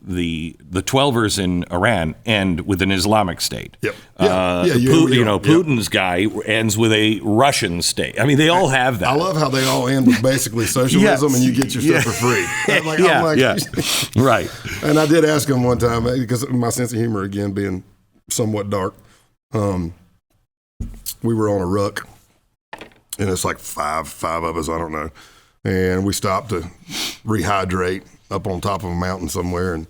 12ers in Iran end with an Islamic state. Yep. Putin's guy ends with a Russian state. I mean, they all have that. I love how they all end with basically socialism, and you get your stuff for free. I'm like, right. And I did ask him one time, because my sense of humor, again, being somewhat dark, we were on a ruck, and it's like five of us, I don't know, and we stopped to rehydrate up on top of a mountain somewhere, and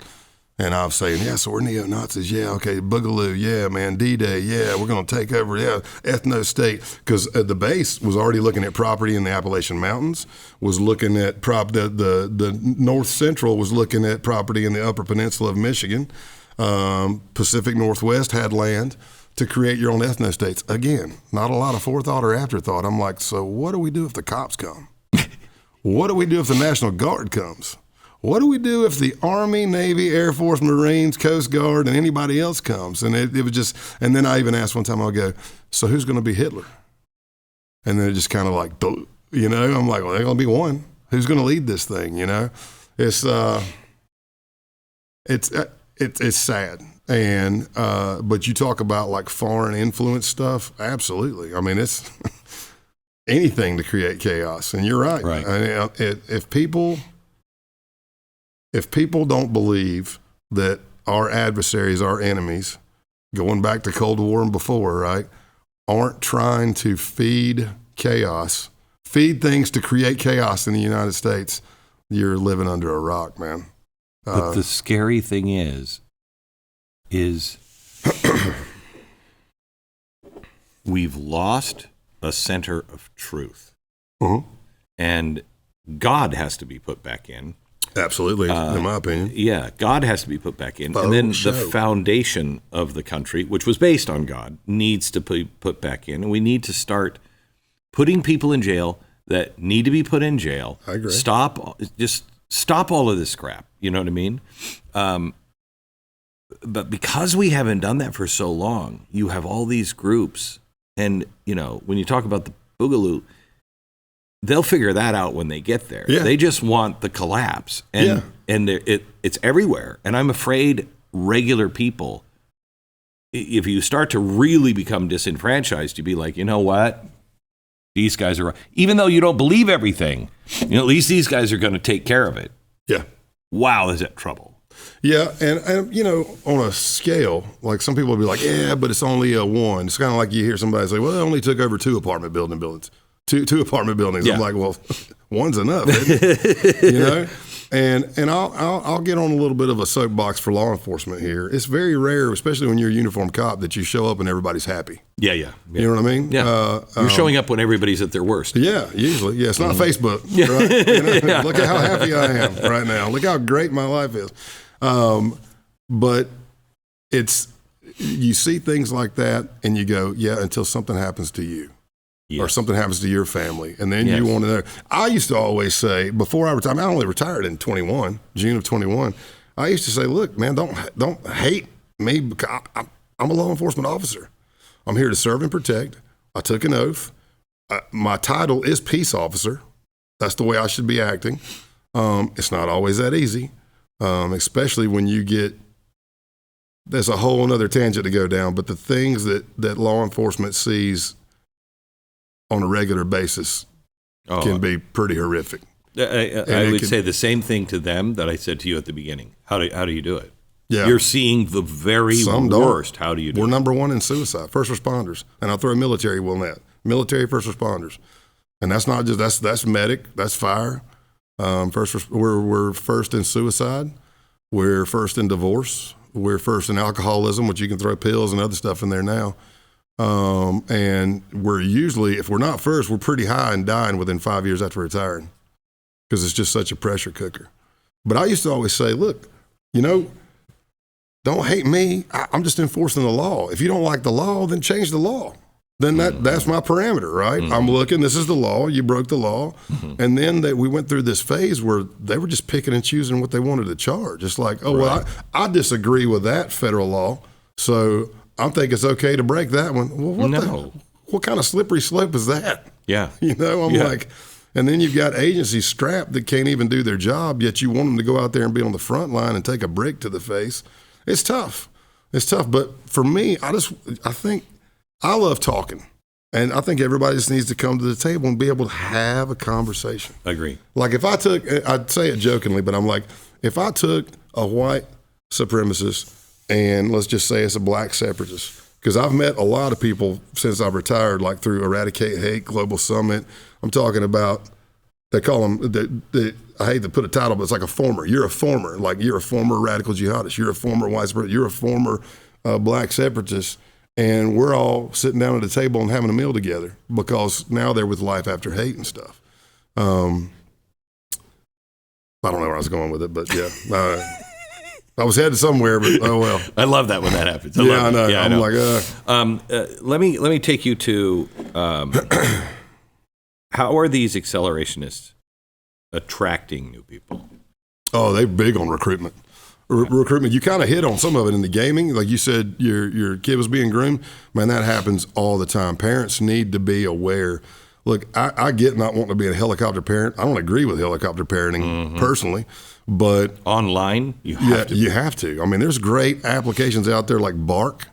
I was saying, yeah, so we're neo-Nazis, yeah, okay, Boogaloo, yeah, man, D-Day, yeah, we're going to take over, yeah, ethno-state, because the base was already looking at property in the Appalachian Mountains, was looking at the North Central was looking at property in the Upper Peninsula of Michigan, Pacific Northwest had land to create your own ethno-states. Again, not a lot of forethought or afterthought. I'm like, so what do we do if the cops come? What do we do if the National Guard comes? What do we do if the Army, Navy, Air Force, Marines, Coast Guard, and anybody else comes? And it was just, and then I even asked one time, I'll go, so who's going to be Hitler? And then it just kind of like, you know, I'm like, well, there's going to be one. Who's going to lead this thing, you know? It's sad. And, but you talk about like foreign influence stuff, absolutely. I mean, it's anything to create chaos. And you're right. Right. I mean, if people don't believe that our adversaries, our enemies, going back to Cold War and before, right, aren't trying to feed chaos, feed things to create chaos in the United States, you're living under a rock, man. But the scary thing is we've lost a center of truth. Mm-hmm. And God has to be put back in. Absolutely, in my opinion. Yeah, God has to be put back in. And then the foundation of the country, which was based on God, needs to be put back in. And we need to start putting people in jail that need to be put in jail. I agree. Stop all of this crap. You know what I mean? But because we haven't done that for so long, you have all these groups. And, you know, when you talk about the Boogaloo, they'll figure that out when they get there. Yeah. They just want the collapse. And it's everywhere. And I'm afraid regular people, if you start to really become disenfranchised, you'd be like, you know what? These guys are, even though you don't believe everything, you know, at least these guys are going to take care of it. Yeah. Wow, is that trouble? Yeah, and you know, on a scale, like some people will be like, yeah, but it's only a one. It's kind of like you hear somebody say, well, it only took over two apartment buildings. Two apartment buildings. Yeah. I'm like, well, one's enough, isn't it? You know? And I'll get on a little bit of a soapbox for law enforcement here. It's very rare, especially when you're a uniformed cop, that you show up and everybody's happy. Yeah. You know what I mean? Yeah. You're showing up when everybody's at their worst. Yeah, usually. Yeah, it's not Facebook. Right? You know? Yeah. Look at how happy I am right now. Look how great my life is. But you see things like that and you go, yeah, until something happens to you. Yes. Or something happens to your family. And then you want to know. I used to always say, before I retired, I only retired in June of 21. I used to say, look, man, don't hate me. Because I'm a law enforcement officer. I'm here to serve and protect. I took an oath. My title is peace officer. That's the way I should be acting. It's not always that easy, especially when you get, there's a whole other tangent to go down, but the things that law enforcement sees on a regular basis can be pretty horrific. I would say the same thing to them that I said to you at the beginning. How do you do it? Yeah. You're seeing the very worst. How do you do it? We're number one in suicide, first responders. And I'll throw a military will in that. Military first responders. And that's not just, that's medic, that's fire. We're first in suicide. We're first in divorce. We're first in alcoholism, which you can throw pills and other stuff in there now. And we're usually, if we're not first, we're pretty high and dying within 5 years after retiring because it's just such a pressure cooker. But I used to always say, look, you know, don't hate me. I'm just enforcing the law. If you don't like the law, then change the law. then that's my parameter, right? I'm looking, this is the law, you broke the law. And then we went through this phase where they were just picking and choosing what they wanted to charge. It's like, well, I disagree with that federal law, so I think it's okay to break that one. Well, what kind of slippery slope is that? Yeah. I'm like, and then you've got agencies strapped that can't even do their job, yet you want them to go out there and be on the front line and take a brick to the face. It's tough. But for me, I think I love talking. And I think everybody just needs to come to the table and be able to have a conversation. Agree. Like I'd say it jokingly, but I'm like, if I took a white supremacist and let's just say it's a black separatist, because I've met a lot of people since I've retired, like through Eradicate Hate, Global Summit. I'm talking about, they call them, I hate to put a title, but it's like a former. You're a former. Like you're a former radical jihadist. You're a former white separatist. You're a former black separatist. And we're all sitting down at a table and having a meal together because now they're with life after hate and stuff. I don't know where I was going with it, but yeah. I was headed somewhere, but oh well. I love that when that happens. I know. Yeah, I'm like, let me take you to how are these accelerationists attracting new people? Oh, they're big on recruitment. Recruitment. You kind of hit on some of it in the gaming. Like you said, your kid was being groomed. Man, that happens all the time. Parents need to be aware. Look, I get not wanting to be a helicopter parent. I don't agree with helicopter parenting personally, but online, you have to. I mean, there's great applications out there like Bark,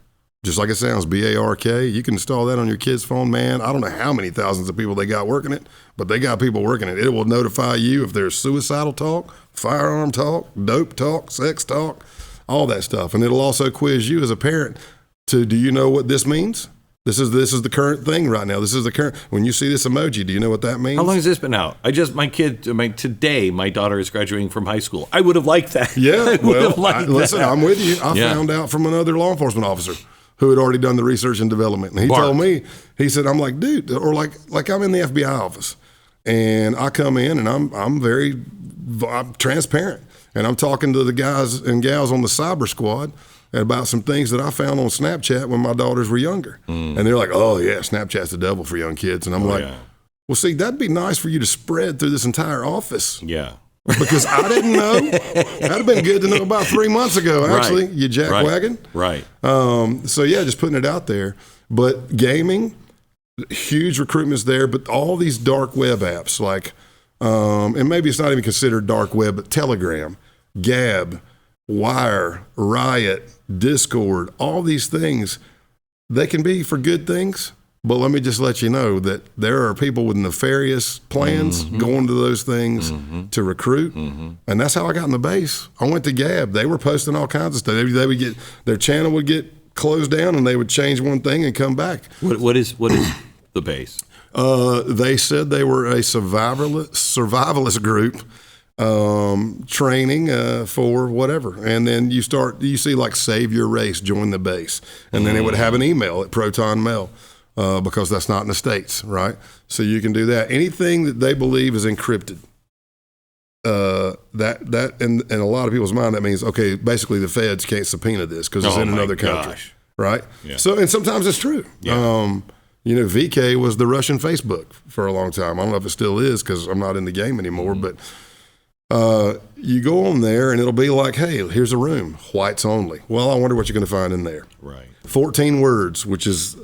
just like it sounds, B-A-R-K. You can install that on your kid's phone, man. I don't know how many thousands of people they got working it, but they got people working it. It will notify you if there's suicidal talk, firearm talk, dope talk, sex talk, all that stuff. And it'll also quiz you as a parent to, do you know what this means? This is the current thing right now. This is the current, when you see this emoji, do you know what that means? How long has this been out? Today, my daughter is graduating from high school. I would have liked that. Yeah, listen, I'm with you. I found out from another law enforcement officer who had already done the research and development. And he told me, he said, I'm like, dude, or like I'm in the FBI office and I come in and I'm transparent and I'm talking to the guys and gals on the cyber squad about some things that I found on Snapchat when my daughters were younger. And they're like, oh yeah, Snapchat's the devil for young kids. And I'm well, see, that'd be nice for you to spread through this entire office. Yeah. Because I didn't know. That'd have been good to know about 3 months ago, actually, you jackwagon. Right. So yeah, just putting it out there. But gaming, huge recruitment's there, but all these dark web apps like, and maybe it's not even considered dark web, but Telegram, Gab, Wire, Riot, Discord, all these things, they can be for good things, but let me just let you know that there are people with nefarious plans going to those things to recruit, and that's how I got in the base. I went to Gab. They were posting all kinds of stuff. They would get, their channel would get closed down, and they would change one thing and come back. What is the base? They said they were a survivalist group. Training for whatever, and then you see like Save Your Race, join the base, and then it would have an email at Proton Mail because that's not in the States, right? So you can do that. Anything that they believe is encrypted, that in a lot of people's mind that means, okay, basically the feds can't subpoena this because it's in another country, right? Yeah. So, and sometimes it's true. Yeah. VK was the Russian Facebook for a long time. I don't know if it still is because I'm not in the game anymore, but you go on there and it'll be like, hey, here's a room, whites only. Well, I wonder what you're going to find in there. Right. 14 words, which is,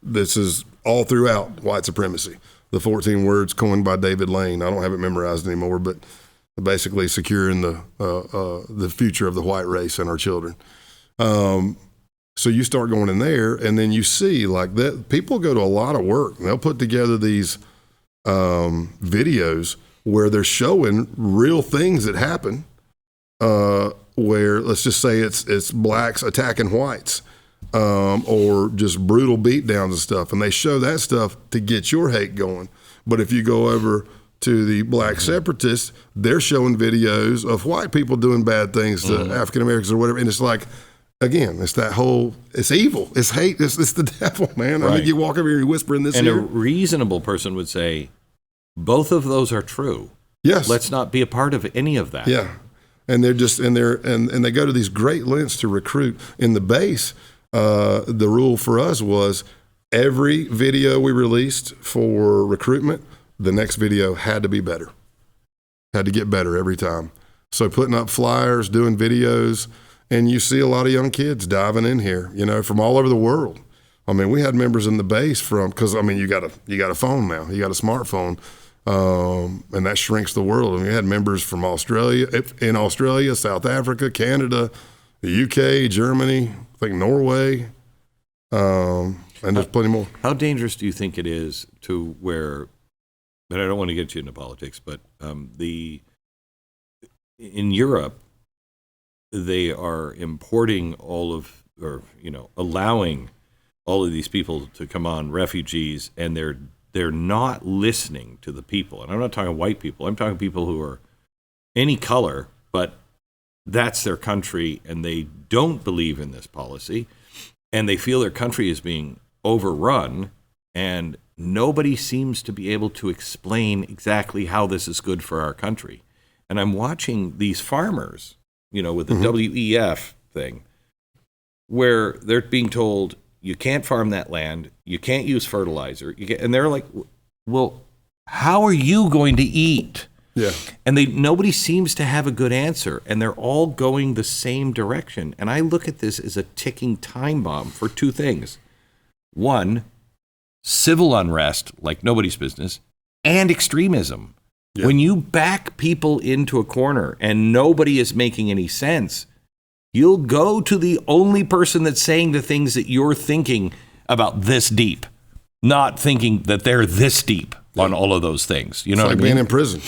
this is all throughout white supremacy. The 14 words coined by David Lane. I don't have it memorized anymore, but basically securing the future of the white race and our children. So you start going in there and then you see like that people go to a lot of work and they'll put together these videos where they're showing real things that happen, where let's just say it's blacks attacking whites, or just brutal beatdowns and stuff, and they show that stuff to get your hate going. But if you go over to the black separatists, they're showing videos of white people doing bad things to African Americans or whatever, and it's like, again, it's that whole, it's evil, it's hate, it's the devil, man. Right. I mean, you walk over here and whisper in this and ear. A reasonable person would say, both of those are true. Yes. Let's not be a part of any of that. Yeah. And they're just, and they go to these great lengths to recruit. In the base, the rule for us was every video we released for recruitment, the next video had to be better. Had to get better every time. So putting up flyers, doing videos, and you see a lot of young kids diving in here, from all over the world. I mean, we had members in the base because you got a phone now, you got a smartphone, and that shrinks the world. And we had members from Australia, South Africa, Canada, the UK, Germany, I think Norway, and there's plenty more. How dangerous do you think it is to where, but I don't want to get you into politics, but in Europe, they are importing allowing all of these people to come on, refugees, and they're not listening to the people. And I'm not talking white people. I'm talking people who are any color, but that's their country, and they don't believe in this policy, and they feel their country is being overrun, and nobody seems to be able to explain exactly how this is good for our country. And I'm watching these farmers, with the WEF thing, where they're being told, you can't farm that land, you can't use fertilizer, and they're like, well, how are you going to eat? Yeah. And nobody seems to have a good answer, and they're all going the same direction. And I look at this as a ticking time bomb for two things. One, civil unrest like nobody's business, and extremism. Yeah. When you back people into a corner and nobody is making any sense, you'll go to the only person that's saying the things that you're thinking about this deep, not thinking that they're this deep on all of those things. You know, it's like what I mean? Being in prison.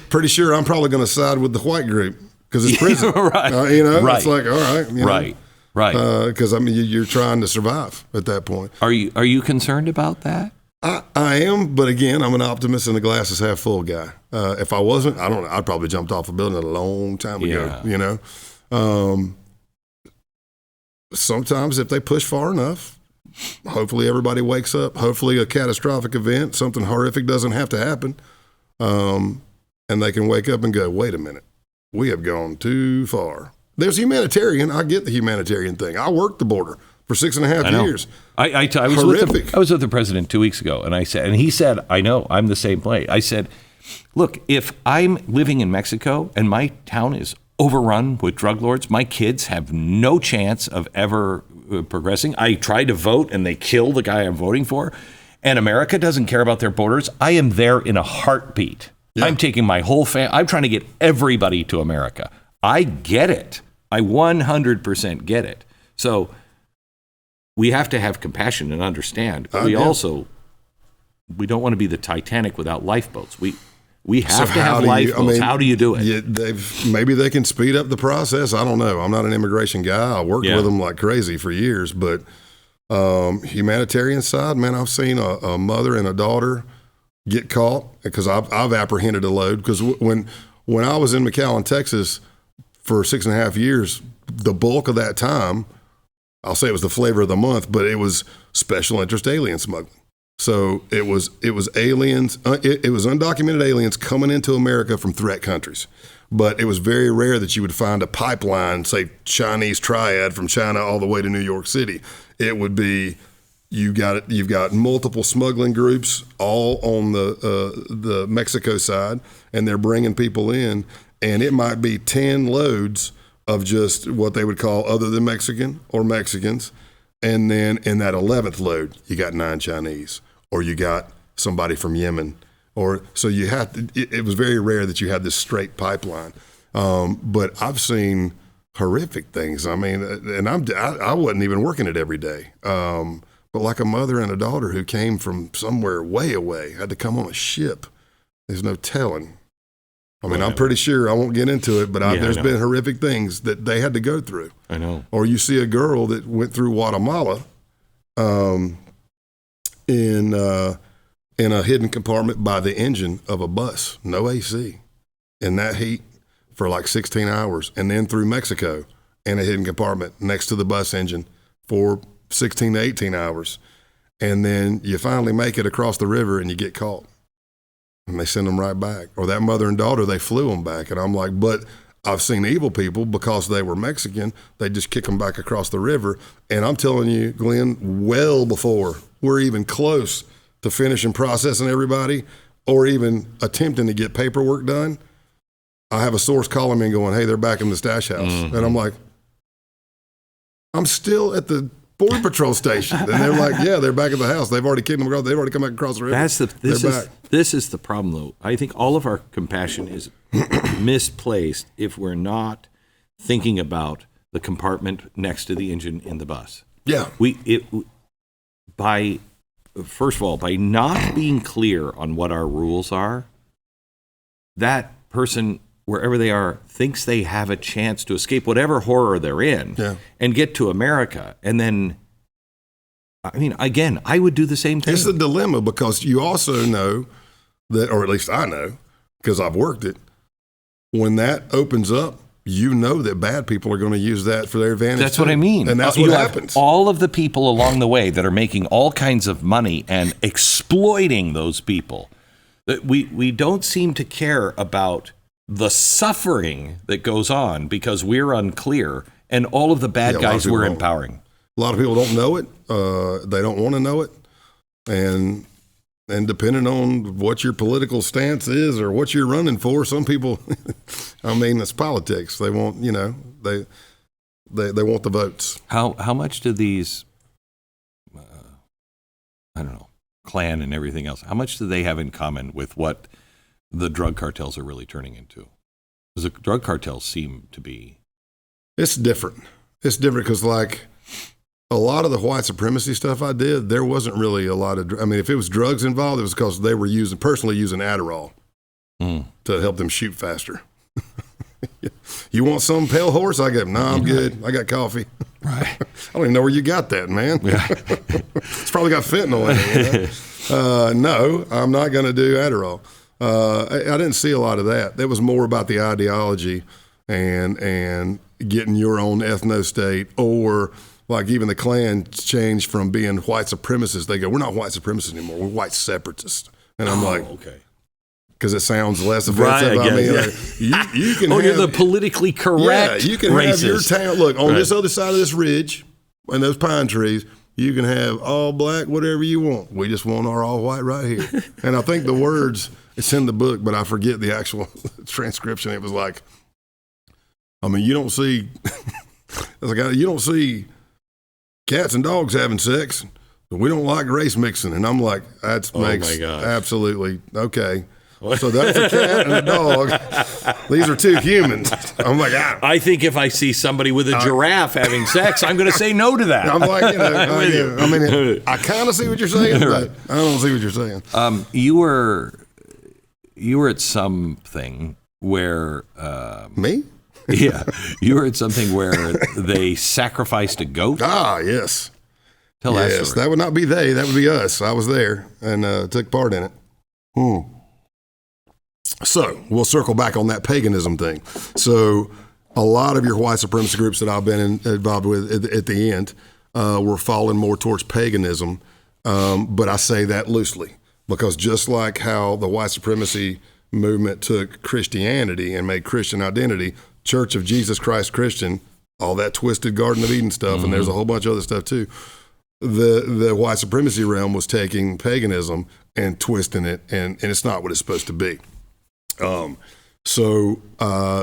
Pretty sure I'm probably going to side with the white group because it's prison. Right. Right. It's like, all right. Right. Right. Because you're trying to survive at that point. Are you concerned about that? I am, but again, I'm an optimist and the glass is half full guy. If I wasn't, I don't know, I'd probably jumped off a building a long time ago, Sometimes if they push far enough, hopefully everybody wakes up. Hopefully a catastrophic event, something horrific doesn't have to happen. And they can wake up and go, wait a minute, we have gone too far. There's humanitarian. I get the humanitarian thing. I worked the border for 6.5 years. I was with the president 2 weeks ago, and he said, I know, I'm the same way. I said, look, if I'm living in Mexico and my town is overrun with drug lords, my kids have no chance of ever progressing. I tried to vote, and they kill the guy I'm voting for, and America doesn't care about their borders. I am there in a heartbeat. Yeah. I'm taking my whole family. I'm trying to get everybody to America. I get it. I 100% get it. So we have to have compassion and understand. But we don't want to be the Titanic without lifeboats. We have to have lifeboats. How do you do it? Maybe they can speed up the process. I don't know. I'm not an immigration guy. I worked with them like crazy for years. But humanitarian side, man, I've seen a mother and a daughter get caught because I've apprehended a load. Because when I was in McAllen, Texas for 6.5 years, the bulk of that time, I'll say it was the flavor of the month, but it was special interest alien smuggling. So it was aliens, it was undocumented aliens coming into America from threat countries. But it was very rare that you would find a pipeline, say Chinese triad from China all the way to New York City. It would be you've got multiple smuggling groups all on the Mexico side, and they're bringing people in, and it might be 10 loads of just what they would call other than Mexican or Mexicans. And then in that 11th load, you got 9 Chinese, or you got somebody from Yemen. So you have to, it was very rare that you had this straight pipeline. But I've seen horrific things. I mean, and I wasn't even working it every day. But like a mother and a daughter who came from somewhere way away, had to come on a ship. There's no telling. I mean, I'm pretty sure, I won't get into it, but there's been horrific things that they had to go through. I know. Or you see a girl that went through Guatemala in a hidden compartment by the engine of a bus, no AC, in that heat for like 16 hours, and then through Mexico in a hidden compartment next to the bus engine for 16 to 18 hours. And then you finally make it across the river and you get caught. And they send them right back. Or that mother and daughter, they flew them back. And I'm like, but I've seen evil people, because they were Mexican, they just kick them back across the river. And I'm telling you, Glenn, well before we're even close to finishing processing everybody or even attempting to get paperwork done, I have a source calling me and going, hey, they're back in the stash house. And I'm like, I'm still at the Border Patrol station. And they're like, yeah, they're back at the house. They've already kicked them across. They've already come back across the river. This is the problem, though. I think all of our compassion is misplaced if we're not thinking about the compartment next to the engine in the bus. Yeah. First of all, by not being clear on what our rules are, that person, wherever they are, thinks they have a chance to escape whatever horror they're in and get to America. And then, I mean, again, I would do the same thing. It's a dilemma, because you also know that, or at least I know, because I've worked it, when that opens up, you know that bad people are going to use that for their advantage. That's what I mean. And that's what happens. All of the people along the way that are making all kinds of money and exploiting those people. We don't seem to care about the suffering that goes on because we're unclear, and all of the bad guys we're empowering. A lot of people don't know it. They don't want to know it. And depending on what your political stance is or what you're running for, some people, I mean, it's politics. They want, they want the votes. How much do these, Klan and everything else, how much do they have in common with what the drug cartels are really turning into? Because the drug cartels seem to be... It's different. It's different because, like, a lot of the white supremacy stuff I did, there wasn't really a lot of... I mean, if it was drugs involved, it was because they were personally using Adderall to help them shoot faster. You want some pale horse? I go, nah, I'm good. I got coffee. Right. I don't even know where you got that, man. Yeah. It's probably got fentanyl in it. No, I'm not going to do Adderall. I didn't see a lot of that. That was more about the ideology and getting your own ethno-state, or like even the Klan changed from being white supremacists. They go, we're not white supremacists anymore. We're white separatists. And I'm like, okay. Because it sounds less offensive. Right, I mean, you can you're the politically correct you can racist. Have your town. Look, on this other side of this ridge and those pine trees, you can have all black, whatever you want. We just want our all white right here. And I think the words, it's in the book, but I forget the actual transcription. It was like, I mean, you don't see, you don't see cats and dogs having sex. But we don't like race mixing. And I'm like, that makes absolutely okay. So that's a cat and a dog. These are two humans. I'm like, I think if I see somebody with a giraffe having sex, I'm going to say no to that. I'm like, I mean, I kind of see what you're saying, but I don't see what you're saying. You were at something where me? Yeah, you were at something where they sacrificed a goat. Ah, yes. Tell that story. That would not be they. That would be us. I was there and took part in it. So we'll circle back on that paganism thing. So a lot of your white supremacy groups that I've been involved with at the end were falling more towards paganism. But I say that loosely because just like how the white supremacy movement took Christianity and made Christian identity, Church of Jesus Christ Christian, all that twisted Garden of Eden stuff, and there's a whole bunch of other stuff too. The white supremacy realm was taking paganism and twisting it, and it's not what it's supposed to be. So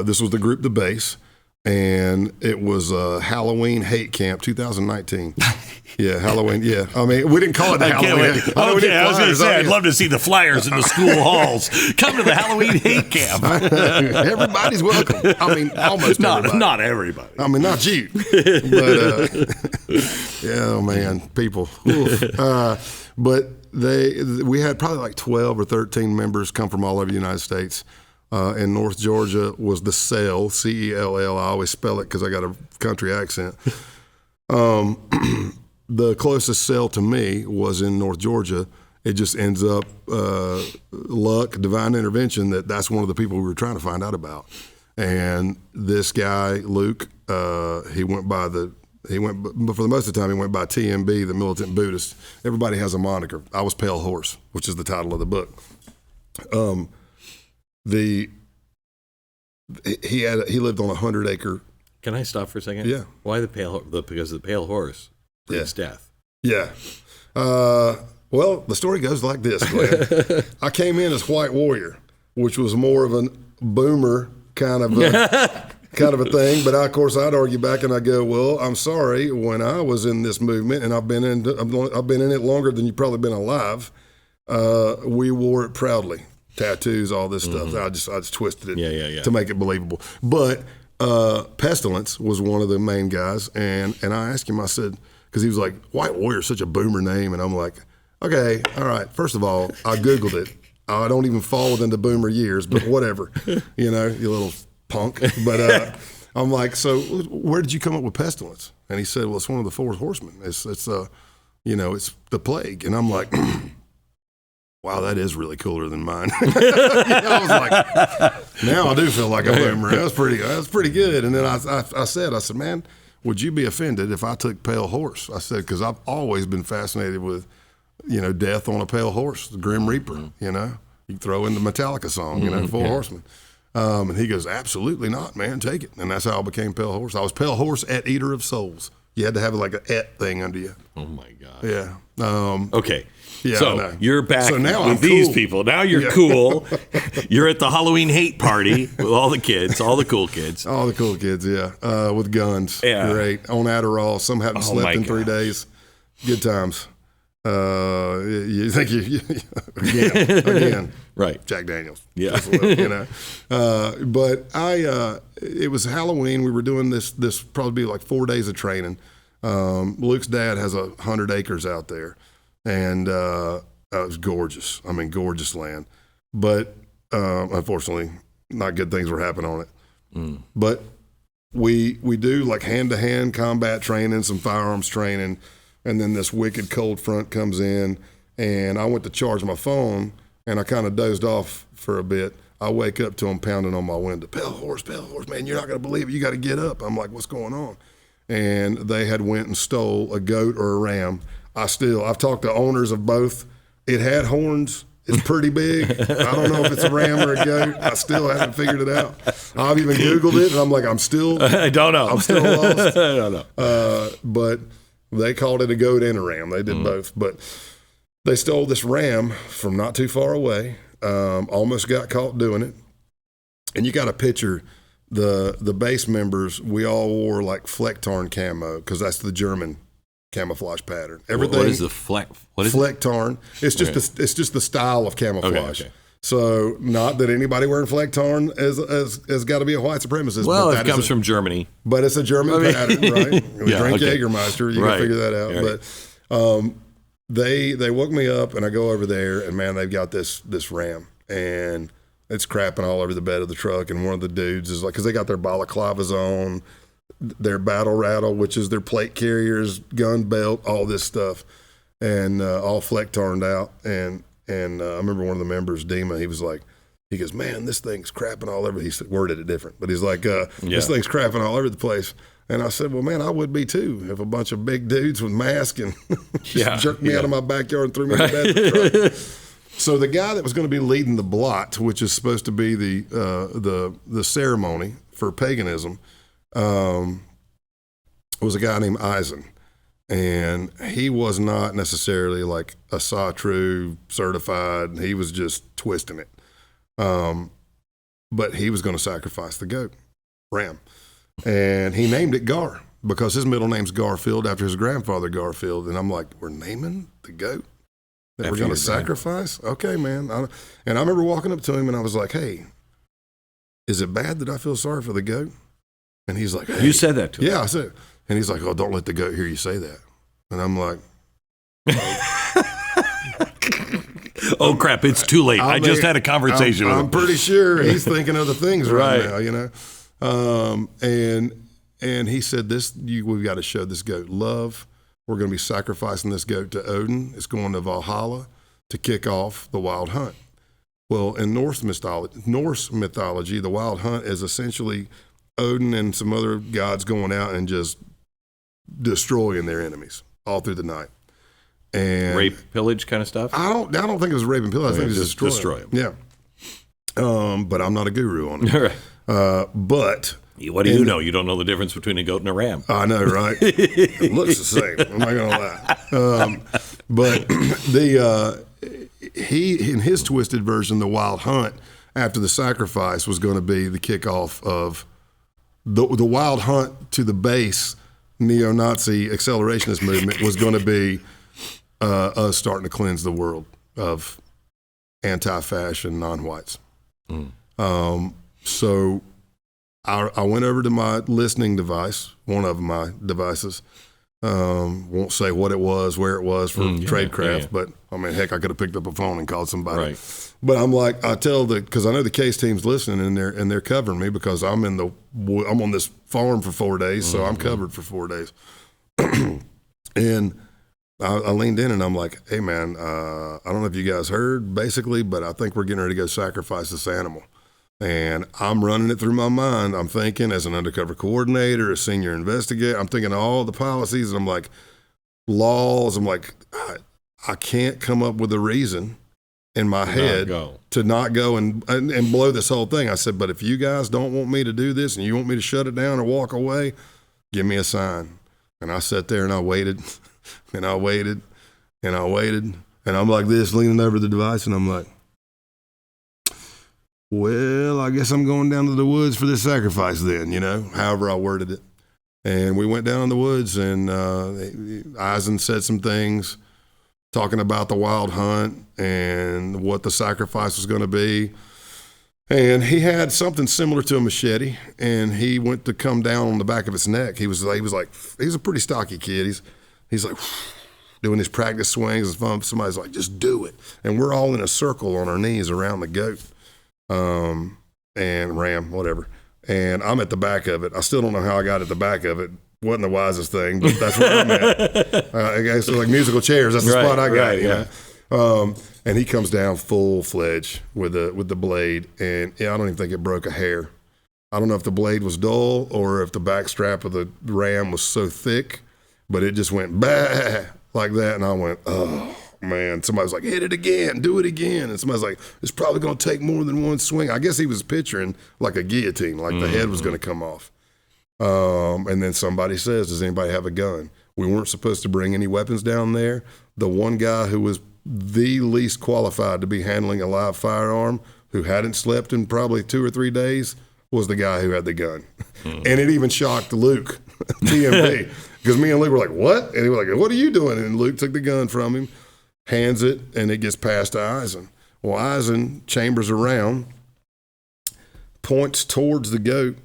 this was the group The Base, and it was Halloween Hate Camp 2019. Yeah, Halloween. Yeah, I mean, we didn't call it Halloween. Okay, I was going to say, I'd love to see the flyers in the school halls. Come to the Halloween Hate Camp. Everybody's welcome. I mean, almost everybody. Not everybody. I mean, not you. But, yeah, man, people. But we had probably like 12 or 13 members come from all over the United States. In North Georgia was the Cell, C-E-L-L. I always spell it because I got a country accent. The closest cell to me was in North Georgia. It just ends up luck, divine intervention, that's one of the people we were trying to find out about. And this guy, Luke, he went but for the most of the time, he went by TMB, the Militant Buddhist. Everybody has a moniker. I was Pale Horse, which is the title of the book. he lived on a 100-acre. Can I stop for a second? Yeah. Why because the pale horse brings death. Yeah. Well, the story goes like this, Glenn. I came in as White Warrior, which was more of a boomer kind of a thing. But of course, I'd argue back and I go, well, I'm sorry. When I was in this movement, and I've been in it longer than you've probably been alive, we wore it proudly. Tattoos, all this stuff. I just twisted it to make it believable. But Pestilence was one of the main guys, and I asked him, I said, because he was like, White Warrior is such a boomer name, and I'm like, okay, all right. First of all, I Googled it. I don't even fall within the boomer years, but whatever, you little punk. But I'm like, so where did you come up with Pestilence? And he said, well, it's one of the four horsemen. It's it's the plague. And I'm like, wow, that is really cooler than mine. I was like, now I do feel like a boomer. That's pretty good. And then I said, man, would you be offended if I took pale horse? I said, because I've always been fascinated with, death on a pale horse, the Grim Reaper, You throw in the Metallica song, Four Horsemen. And he goes, absolutely not, man, take it. And that's how I became Pale Horse. I was Pale Horse at Eater of Souls. You had to have like an et thing under you. Oh, my God. Yeah. Okay. Yeah, so you're back now with these people. Now you're cool. You're at the Halloween hate party with all the kids, all the cool kids. All the cool kids, yeah, with guns. Yeah. Great. On Adderall. Some haven't slept in 3 days. Good times. You think again, right? Jack Daniels, yeah. But it was Halloween. We were doing this probably like 4 days of training. Luke's dad has 100 acres out there, and it was gorgeous. I mean, gorgeous land. But unfortunately, not good things were happening on it. But we do like hand-to-hand combat training, some firearms training. And then this wicked cold front comes in, and I went to charge my phone, and I kind of dozed off for a bit. I wake up to them pounding on my window. Pale horse, man, you're not going to believe it. You got to get up. I'm like, what's going on? And they had went and stole a goat or a ram. I've talked to owners of both. It had horns. It's pretty big. I don't know if it's a ram or a goat. I still haven't figured it out. I've even Googled it, and I'm like, I don't know. I'm still lost. I don't know. But they called it a goat and a ram. They did both. But they stole this ram from not too far away. Almost got caught doing it. And you got to picture the base members. We all wore like Flecktarn camo because that's the German camouflage pattern. Everything. What is the Fleck? What is Flecktarn? It's just it's just the style of camouflage. Okay. So not that anybody wearing Flecktarn has got to be a white supremacist. Well, but it comes from Germany. But it's a German pattern, right? We drink Jägermeister. You can figure that out. Right. But they woke me up, and I go over there, and man, they've got this ram, and it's crapping all over the bed of the truck. And one of the dudes is like, because they got their balaclavas on, their battle rattle, which is their plate carriers, gun belt, all this stuff, and all Flecktarned out. And I remember one of the members, Dima, he goes, man, this thing's crapping all over. He worded it different, but he's like, this thing's crapping all over the place. And I said, well, man, I would be too if a bunch of big dudes with masks and just jerked me out of my backyard and threw me in the bed of the truck. So the guy that was going to be leading the blot, which is supposed to be the ceremony for paganism, was a guy named Eisen. And he was not necessarily like a Satru certified. He was just twisting it. But he was going to sacrifice the goat, ram. And he named it Gar because his middle name's Garfield after his grandfather Garfield. And I'm like, we're naming the goat that we're going to sacrifice? Okay, man. And I remember walking up to him and I was like, hey, is it bad that I feel sorry for the goat? And he's like, hey. You said that to him? Yeah, I said it. And he's like, oh, don't let the goat hear you say that. And I'm like, oh, crap, it's too late. I just had a conversation with him. I'm pretty sure he's thinking other things right now, And he said, we've got to show this goat love. We're going to be sacrificing this goat to Odin. It's going to Valhalla to kick off the wild hunt. Well, in Norse mythology, the wild hunt is essentially Odin and some other gods going out and just destroying their enemies all through the night. And rape, pillage kind of stuff? I don't think it was rape and pillage. I think it was destroy them. Yeah. But I'm not a guru on it. All right. But what do you know? You don't know the difference between a goat and a ram. I know, right? It looks the same. I'm not gonna lie. But he in his twisted version, the Wild Hunt after the sacrifice was going to be the kickoff of the Wild Hunt to the base neo-Nazi accelerationist movement was going to be us starting to cleanse the world of anti-fashion non-whites. So I went over to my listening device, one of my devices. Won't say what it was, where it was for tradecraft, but I mean, heck, I could have picked up a phone and called somebody. Right. But I'm like, because I know the case team's listening and they're covering me because I'm on this farm for 4 days, so I'm covered for 4 days. And I leaned in and I'm like, hey man, I don't know if you guys heard basically, but I think we're getting ready to go sacrifice this animal. And I'm running it through my mind. I'm thinking as an undercover coordinator, a senior investigator, I'm thinking of all the policies. And I'm like, laws. I'm like, I can't come up with a reason in my head to not go and blow this whole thing. I said, but if you guys don't want me to do this and you want me to shut it down or walk away, give me a sign. And I sat there and I waited and I waited and I waited. And I'm like this, leaning over the device, and I'm like, well, I guess I'm going down to the woods for this sacrifice then, however I worded it. And we went down in the woods, and Eisen said some things talking about the Wild Hunt and what the sacrifice was going to be. And he had something similar to a machete, and he went to come down on the back of his neck. He was like, he's a pretty stocky kid. He's like doing his practice swings, and somebody's like, just do it. And we're all in a circle on our knees around the goat. And ram, whatever. And I'm at the back of it. I still don't know how I got at the back of it. Wasn't the wisest thing, but that's where I'm at. I guess like musical chairs. That's the spot I got. You know? And he comes down full-fledged with the blade, and I don't even think it broke a hair. I don't know if the blade was dull or if the back strap of the ram was so thick, but it just went bah like that, and I went, oh. Man, somebody's like, hit it again, do it again. And somebody's like, it's probably going to take more than one swing. I guess he was picturing like a guillotine, like the head was going to come off. And then somebody says, does anybody have a gun? We weren't supposed to bring any weapons down there. The one guy who was the least qualified to be handling a live firearm, who hadn't slept in probably 2 or 3 days, was the guy who had the gun. And it even shocked Luke, TMP, because me and Luke were like, what? And he was like, what are you doing? And Luke took the gun from him, hands it, and it gets passed to Eisen. Well, Eisen chambers around, points towards the goat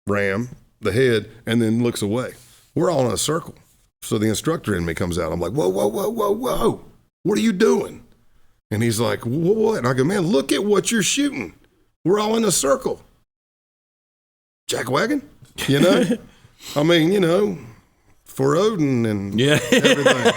ram, the head, and then looks away. We're all in a circle. So the instructor in me comes out. I'm like, whoa, whoa, whoa, whoa, whoa. What are you doing? And he's like, what? And I go, man, look at what you're shooting. We're all in a circle. Jackwagon, I mean, for Odin and everything,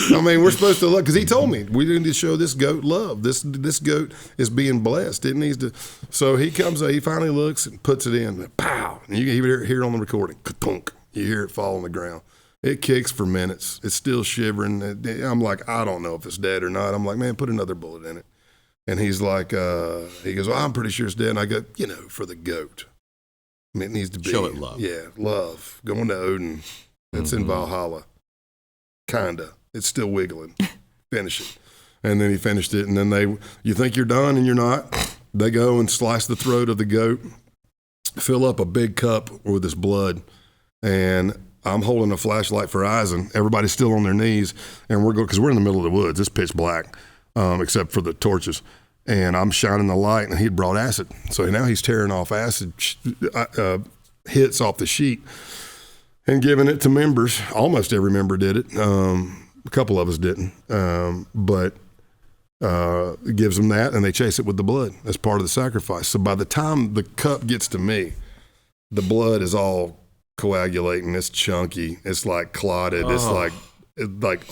I mean, we're supposed to look, because he told me we need to show this goat love. This goat is being blessed. It needs to. So he comes, he finally looks and puts it in. Pow! And you can hear it on the recording. Ka-tunk. You hear it fall on the ground. It kicks for minutes. It's still shivering. I'm like, I don't know if it's dead or not. I'm like, man, put another bullet in it. And he's like, he goes, well, I'm pretty sure it's dead. And I go, for the goat. I mean, it needs to be. Show it love. Yeah, love. Going to Odin. It's in Valhalla. Kinda. It's still wiggling. Finish it. And then he finished it. And then you think you're done and you're not. They go and slice the throat of the goat, fill up a big cup with this blood. And I'm holding a flashlight for Eisen. Everybody's still on their knees. And because we're in the middle of the woods. It's pitch black, except for the torches. And I'm shining the light, and he'd brought acid. So now he's tearing off acid hits off the sheet and giving it to members. Almost every member did it. A couple of us didn't. But it gives them that, and they chase it with the blood as part of the sacrifice. So by the time the cup gets to me, the blood is all coagulating. It's chunky. It's like clotted. It's like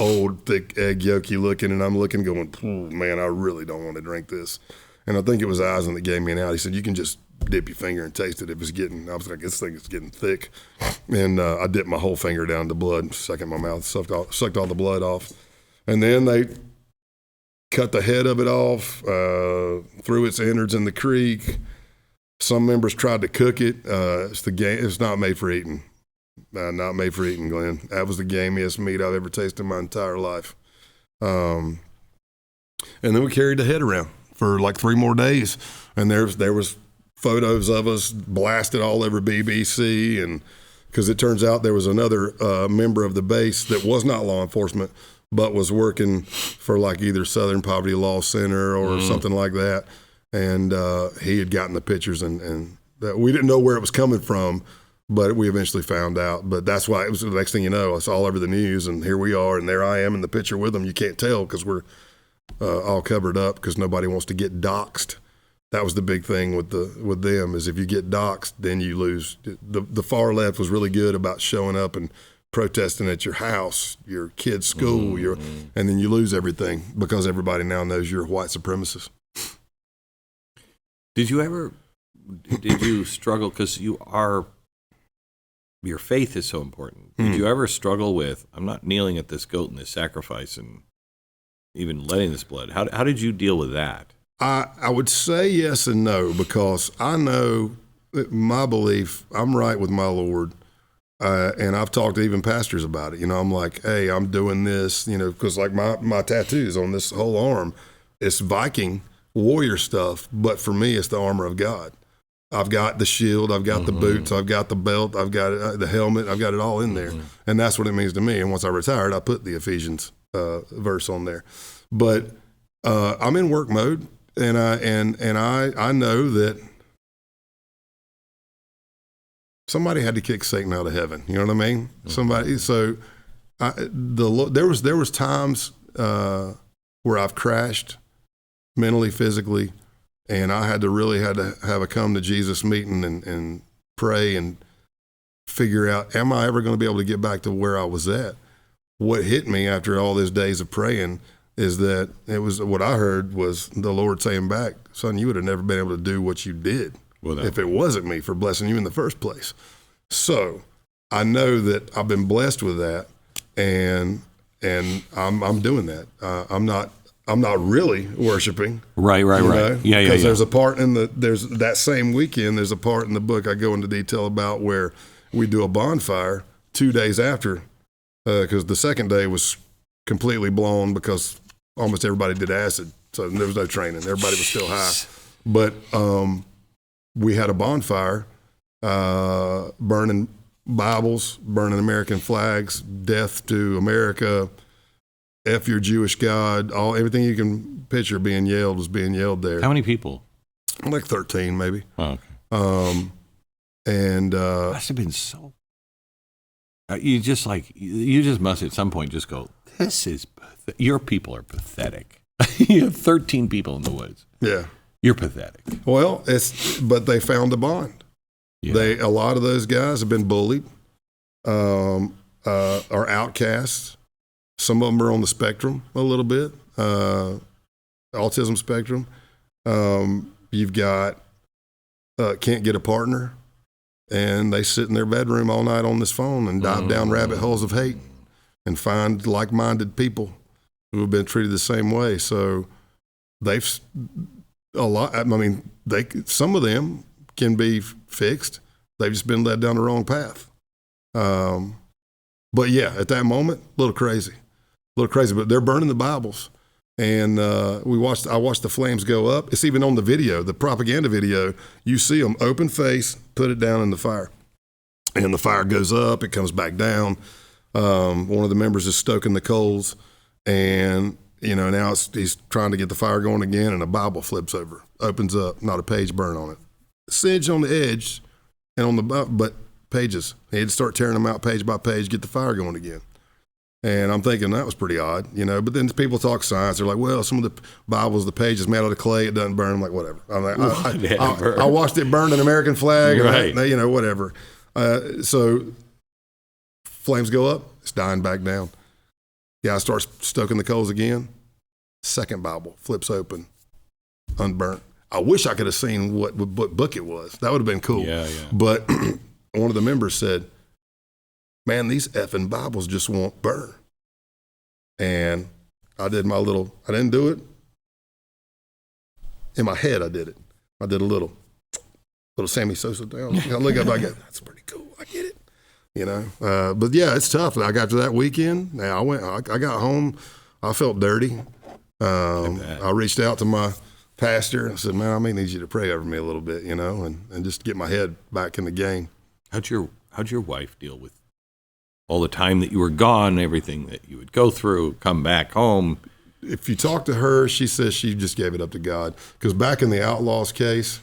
old, thick, egg yolky looking, and I'm looking going, man, I really don't want to drink this. And I think it was Eisen that gave me an out. He said, you can just dip your finger and taste it. I was like, this thing is getting thick. And I dipped my whole finger down the blood, stuck it in my mouth, sucked all the blood off. And then they cut the head of it off, threw its innards in the creek. Some members tried to cook it. It's not made for eating. Not made for eating, Glenn. That was the gamiest meat I've ever tasted in my entire life. And then we carried the head around for like 3 more days. And there was photos of us blasted all over BBC, and because it turns out there was another member of the base that was not law enforcement, but was working for like either Southern Poverty Law Center or something like that. And he had gotten the pictures, and we didn't know where it was coming from, but we eventually found out. But that's why it was the next thing you know, it's all over the news, and here we are, and there I am in the picture with them. You can't tell because we're all covered up because nobody wants to get doxxed. That was the big thing with them is if you get doxxed, then you lose. The far left was really good about showing up and protesting at your house, your kid's school, and then you lose everything because everybody now knows you're a white supremacist. Did you struggle, because your faith is so important. Did you ever struggle with, I'm not kneeling at this goat in this sacrifice and even letting this blood? How did you deal with that? I would say yes and no, because I know that my belief, I'm right with my Lord. And I've talked to even pastors about it. I'm like, hey, I'm doing this, because like my tattoos on this whole arm, it's Viking warrior stuff, but for me, it's the armor of God. I've got the shield, I've got the boots, I've got the belt, I've got the helmet, I've got it all in there. And that's what it means to me. And once I retired, I put the Ephesians verse on there. But I'm in work mode, and I know that somebody had to kick Satan out of heaven. You know what I mean? Somebody. So there was times where I've crashed mentally, physically, and I had to have a come to Jesus meeting and pray and figure out, am I ever going to be able to get back to where I was at? What hit me after all these days of praying is that what I heard was the Lord saying back, son, you would have never been able to do what you did if it wasn't me for blessing you in the first place. So I know that I've been blessed with that, and I'm doing that. I'm not really worshiping. Right. Yeah. Because there's a part there's that same weekend, there's a part in the book I go into detail about where we do a bonfire 2 days after, because the second day was completely blown because almost everybody did acid. So there was no training. Everybody was still high. But we had a bonfire, burning Bibles, burning American flags, death to America, F your Jewish God, everything you can picture being yelled was being yelled there. How many people? Like 13, maybe. Oh, okay. And must have been so. You just must at some point just go, your people are pathetic. You have 13 people in the woods. Yeah. You're pathetic. Well, but they found a bond. Yeah. A lot of those guys have been bullied, are outcasts. Some of them are on the spectrum a little bit, autism spectrum. You've got can't get a partner, and they sit in their bedroom all night on this phone and dive down rabbit holes of hate and find like-minded people who have been treated the same way. So some of them can be fixed. They've just been led down the wrong path. But yeah, at that moment, a little crazy, but they're burning the Bibles. And I watched the flames go up. It's even on the video, the propaganda video. You see them open face, put it down in the fire. And the fire goes up, it comes back down. One of the members is stoking the coals. And, now he's trying to get the fire going again, and a Bible flips over, opens up, not a page burn on it. Singed on the edge and on the but pages. He had to start tearing them out page by page, get the fire going again. And I'm thinking that was pretty odd, But then people talk science. They're like, well, some of the Bibles, the page is made out of clay. It doesn't burn. I'm like, whatever. I'm like, I watched it burn an American flag, right? Whatever. So flames go up. It's dying back down. Guy starts stoking the coals again. Second Bible flips open, unburnt. I wish I could have seen what book it was. That would have been cool. Yeah. But one of the members said, man, these effing Bibles just won't burn. And I didn't do it. in my head, I did it. I did a little Sammy Sosa down. I look up, I go, that's pretty cool. I get it. You know, but yeah, it's tough. I got to that weekend. Now I got home. I felt dirty. I reached out to my pastor and said, man, I may need you to pray over me a little bit, you know, and just get my head back in the game. How'd your wife deal with all the time that you were gone, everything that you would go through, come back home? If you talk to her, she says she just gave it up to God. Because back in the Outlaws case,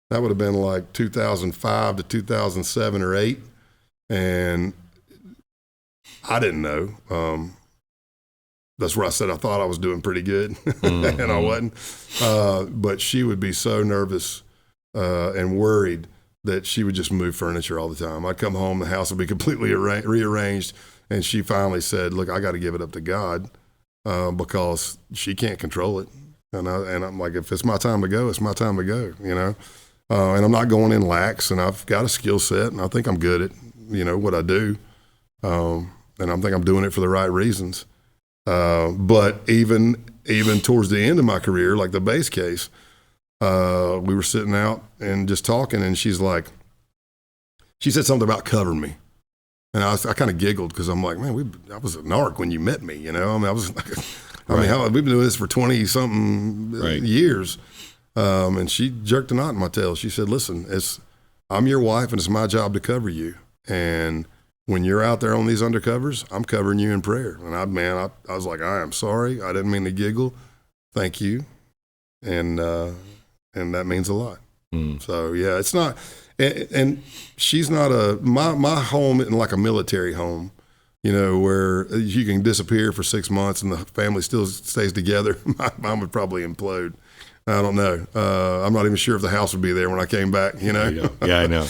that would have been like 2005 to 2007 or 8. And I didn't know. That's where I said I thought I was doing pretty good, and I wasn't. But she would be so nervous and worried that she would just move furniture all the time. I'd come home, the house would be completely rearranged, and she finally said, look, I got to give it up to God because she can't control it. And I'm like, if it's my time to go, it's my time to go, you know. And I'm not going in lax, and I've got a skill set, and I think I'm good at, you know, what I do. And I think I'm doing it for the right reasons. But even towards the end of my career, like the base case, we were sitting out and just talking, and she said something about covering me. And I kind of giggled because I'm like, man, I was a narc when you met me, you know? I mean, we've been doing this for 20 something years. And she jerked a knot in my tail. She said, listen, I'm your wife and it's my job to cover you. And when you're out there on these undercovers, I'm covering you in prayer. And I was like, I am sorry. I didn't mean to giggle. Thank you. And that means a lot. So yeah, it's not, and she's not my home isn't like a military home, you know, where you can disappear for 6 months and the family still stays together. Mine would probably implode. I don't know. I'm not even sure if the house would be there when I came back, you know? Yeah, I know.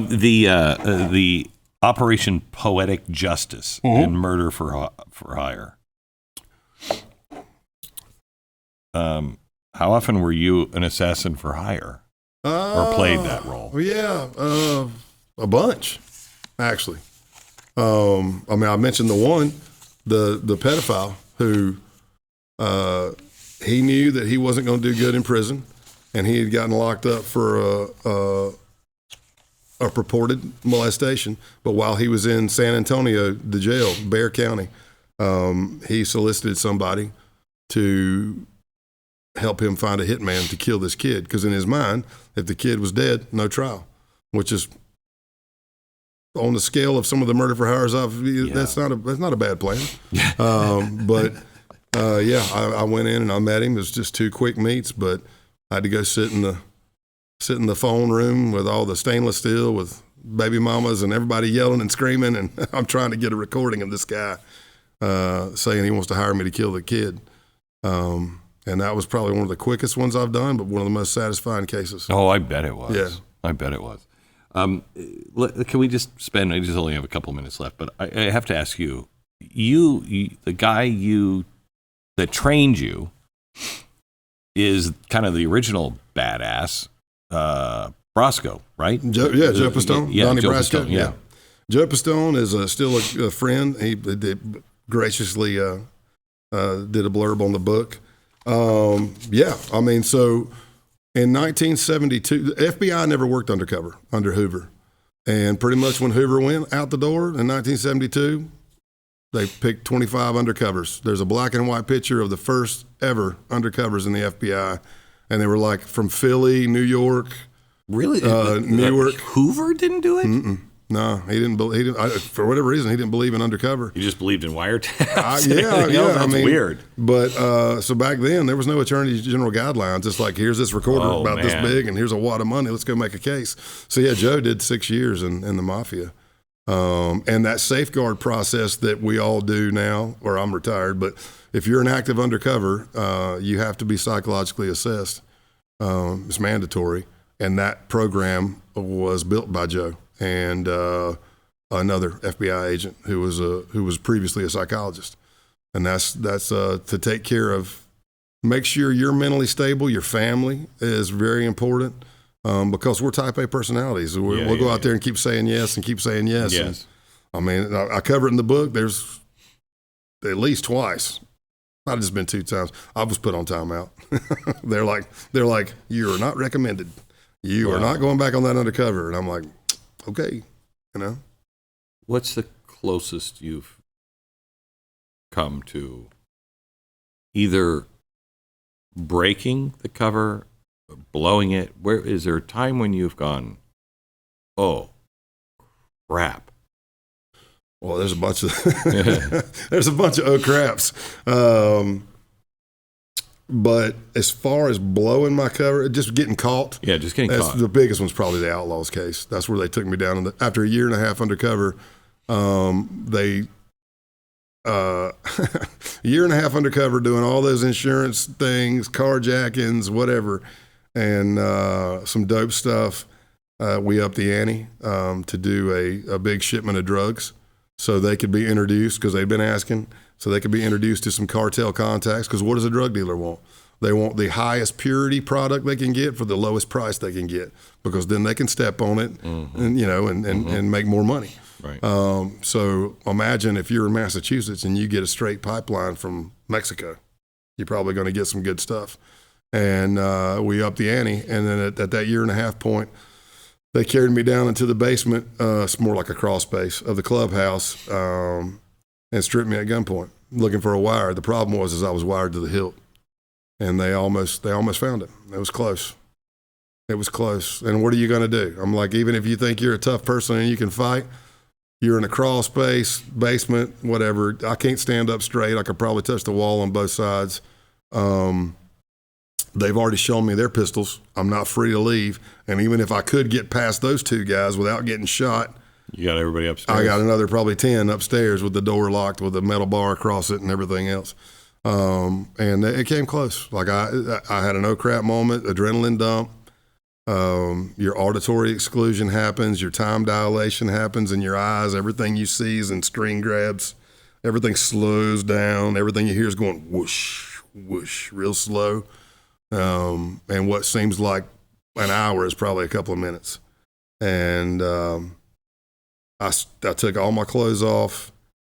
The Operation Poetic Justice and Murder for Hire. How often were you an assassin for hire or played that role? Yeah, a bunch, actually. I mean, I mentioned the pedophile who he knew that he wasn't going to do good in prison, and he had gotten locked up for a purported molestation. But while he was in San Antonio, the jail, Bexar County, he solicited somebody to help him find a hitman to kill this kid. Because in his mind, if the kid was dead, no trial, which is on the scale of some of the murder for hires that's not a bad plan. But I went in and I met him. It was just 2 quick meets, but I had to go sit in the phone room with all the stainless steel with baby mamas and everybody yelling and screaming, and I'm trying to get a recording of this guy saying he wants to hire me to kill the kid. And that was probably one of the quickest ones I've done, but one of the most satisfying cases. Oh, I bet it was. Yeah. I bet it was. Can we just spend, I just only have a couple minutes left, but I have to ask you, the guy that trained you is kind of the original badass, Brasco, right? Joe Pistone, Donnie Joe Brasco. Pistone, yeah. Joe Pistone is still a friend. He graciously did a blurb on the book. I mean, so in 1972, the FBI never worked undercover under Hoover. And pretty much when Hoover went out the door in 1972, they picked 25 undercovers. There's a black and white picture of the first ever undercovers in the FBI. And they were like from Philly, New York. Really? Newark. Hoover didn't do it? No, he didn't. For whatever reason, he didn't believe in undercover. He just believed in wiretaps. Yeah. That's weird. But so back then, there was no Attorney General guidelines. It's like, here's this recorder about this big, and here's a wad of money. Let's go make a case. So yeah, Joe did 6 years in the mafia, and that safeguard process that we all do now. Or I'm retired, but if you're an active undercover, you have to be psychologically assessed. It's mandatory, and that program was built by Joe and another FBI agent who was previously a psychologist, and that's to take care of, make sure you're mentally stable. Your family is very important because we're Type A personalities. We'll go out there and keep saying yes and keep saying yes. Yes. And, I mean, I cover it in the book. There's at least twice I've just been 2 times. I was put on timeout. they're like, you are not recommended. You are not going back on that undercover. And I'm like, okay, What's the closest you've come to either breaking the cover, blowing it? Where is there a time when you've gone, oh, crap? Well, there's a bunch of oh craps. But as far as blowing my cover, just getting caught. Yeah, just getting caught. The biggest one's probably the Outlaws case. That's where they took me down. After a year and a half undercover, a year and a half undercover doing all those insurance things, carjackings, whatever, and some dope stuff. We upped the ante to do a big shipment of drugs so they could be introduced, because they'd been asking, so they could be introduced to some cartel contacts. Because what does a drug dealer want? They want the highest purity product they can get for the lowest price they can get, because then they can step on it and make more money. Right. So imagine if you're in Massachusetts and you get a straight pipeline from Mexico, you're probably going to get some good stuff. And we upped the ante. And then at that year and a half point, they carried me down into the basement. It's more like a crawl space of the clubhouse, and stripped me at gunpoint, looking for a wire. The problem was I was wired to the hilt, and they almost found it. It was close. It was close. And what are you going to do? I'm like, even if you think you're a tough person and you can fight, you're in a crawl space, basement, whatever. I can't stand up straight. I could probably touch the wall on both sides. They've already shown me their pistols. I'm not free to leave. And even if I could get past those 2 guys without getting shot, you got everybody upstairs? I got another probably 10 upstairs with the door locked with a metal bar across it and everything else. And it came close. Like I had an oh crap moment, adrenaline dump. Your auditory exclusion happens, your time dilation happens in your eyes. Everything you see is in screen grabs. Everything slows down. Everything you hear is going whoosh, whoosh, real slow. And what seems like an hour is probably a couple of minutes. And I took all my clothes off.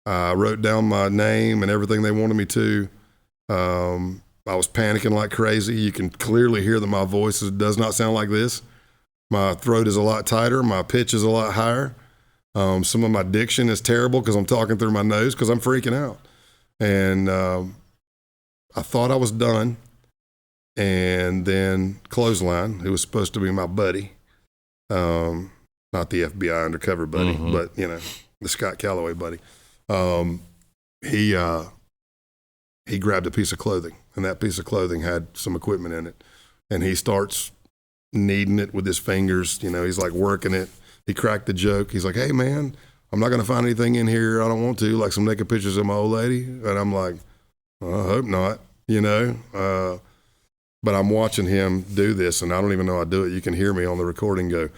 I wrote down my name and everything they wanted me to. I was panicking like crazy. You can clearly hear that my voice does not sound like this. My throat is a lot tighter. My pitch is a lot higher. Some of my diction is terrible because I'm talking through my nose because I'm freaking out. And I thought I was done. And then Clothesline, who was supposed to be my buddy, not the FBI undercover buddy, but, the Scott Calloway buddy, he grabbed a piece of clothing, and that piece of clothing had some equipment in it. And he starts kneading it with his fingers. He's like working it. He cracked the joke. He's like, hey, man, I'm not going to find anything in here I don't want to, like some naked pictures of my old lady. And I'm like, well, I hope not, but I'm watching him do this, and I don't even know how to do it. You can hear me on the recording go,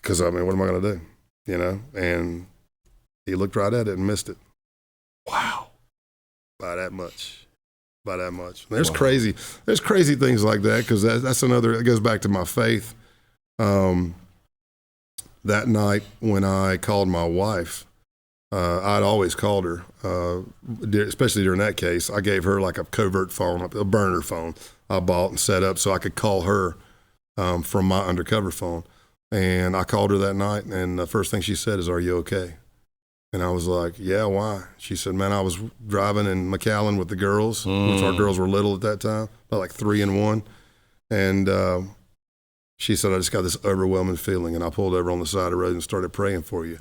because, what am I going to do? And he looked right at it and missed it. Wow. By that much. There's crazy things like that, because that's another, it goes back to my faith. That night when I called my wife, I'd always called her, especially during that case. I gave her like a covert phone, a burner phone I bought and set up so I could call her from my undercover phone. And I called her that night, and the first thing she said is, "Are you okay?" And I was like, "Yeah, why?" She said, "Man, I was driving in McAllen with the girls, which our girls were little at that time, about like 3 and 1. And she said, I just got this overwhelming feeling, and I pulled over on the side of the road and started praying for you."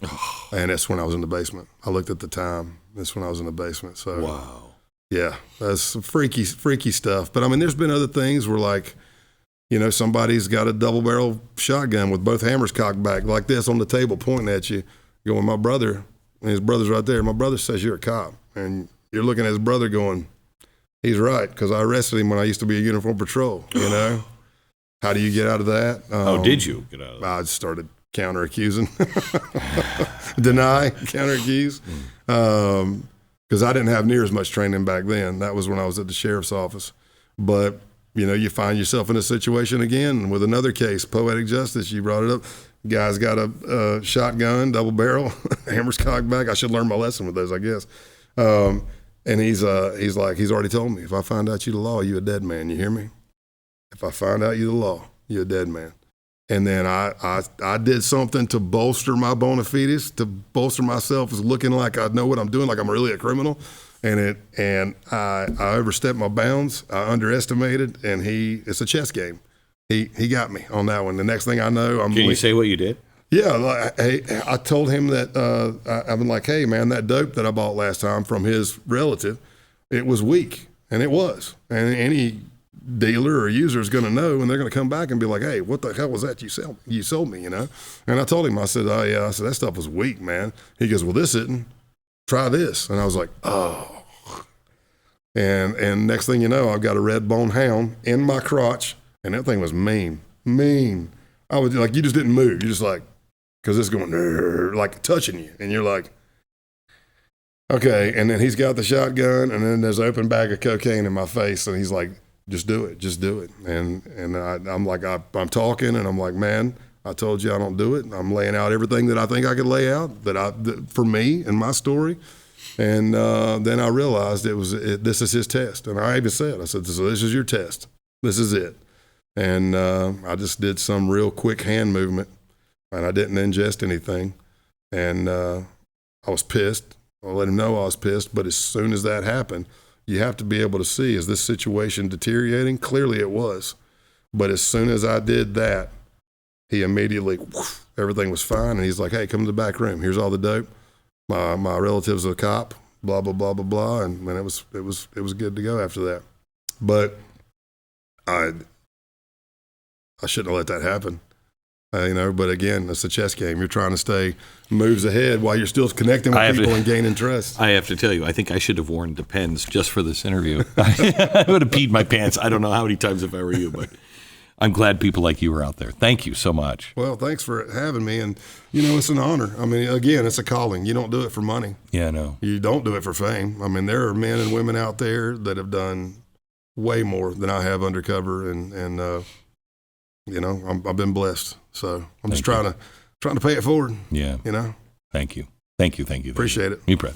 And that's when I was in the basement. I looked at the time. That's when I was in the basement. So, wow. Yeah, that's some freaky stuff. But there's been other things where, like, somebody's got a double barrel shotgun with both hammers cocked back like this on the table pointing at you, going, my brother, and his brother's right there. My brother says you're a cop. And you're looking at his brother going, he's right, because I arrested him when I used to be a uniform patrol, How do you get out of that? How did you get out of that? I started counter-accusing. Deny, counter-accuse. Because I didn't have near as much training back then. That was when I was at the sheriff's office. But, you find yourself in a situation again with another case, poetic justice. You brought it up. Guy's got a shotgun, double barrel, hammers cocked back. I should learn my lesson with those, I guess. And he's like, he's already told me, if I find out you the law, you a dead man. You hear me? If I find out you the law, you're a dead man. And then I did something to bolster my bona fides, to bolster myself as looking like I know what I'm doing, like I'm really a criminal. And I overstepped my bounds. I underestimated, and it's a chess game. He got me on that one. The next thing I know, Can you say what you did? Yeah, I told him that I've been like, hey man, that dope that I bought last time from his relative, it was weak, and it was. And any dealer or user is going to know, and they're going to come back and be like, hey, what the hell was that you sold me, you know? And I told him, I said, oh yeah, I said that stuff was weak, man. He goes, well, this isn't. Try this. And I was like, oh. And next thing you know, I've got a red bone hound in my crotch, and that thing was mean. I was like, you just didn't move. You're just like, because it's going like touching you, and you're like, okay. And then he's got the shotgun, and then there's an open bag of cocaine in my face, and he's like, just do it. And I'm like, I'm talking, and I'm like, man, I told you I don't do it. I'm laying out everything that I think I could lay out that for me and my story. And then I realized this is his test. And I even said, so this is your test. This is it. And I just did some real quick hand movement, and I didn't ingest anything. And I was pissed. I let him know I was pissed. But as soon as that happened, you have to be able to see, is this situation deteriorating? Clearly it was. But as soon as I did that, he immediately, everything was fine. And he's like, hey, come to the back room. Here's all the dope. My relative's a cop, blah, blah, blah, blah, blah. And it was good to go after that. But I shouldn't have let that happen. But again, it's a chess game. You're trying to stay moves ahead while you're still connecting with people and gaining trust. I have to tell you, I think I should have worn Depends just for this interview. I would have peed my pants. I don't know how many times if I were you, but I'm glad people like you were out there. Thank you so much. Well, thanks for having me. And, it's an honor. I mean, again, it's a calling. You don't do it for money. Yeah, no. You don't do it for fame. I mean, there are men and women out there that have done way more than I have undercover. And I've been blessed. So I'm just trying to pay it forward. Yeah. Thank you. Thank you. Appreciate it. You bet.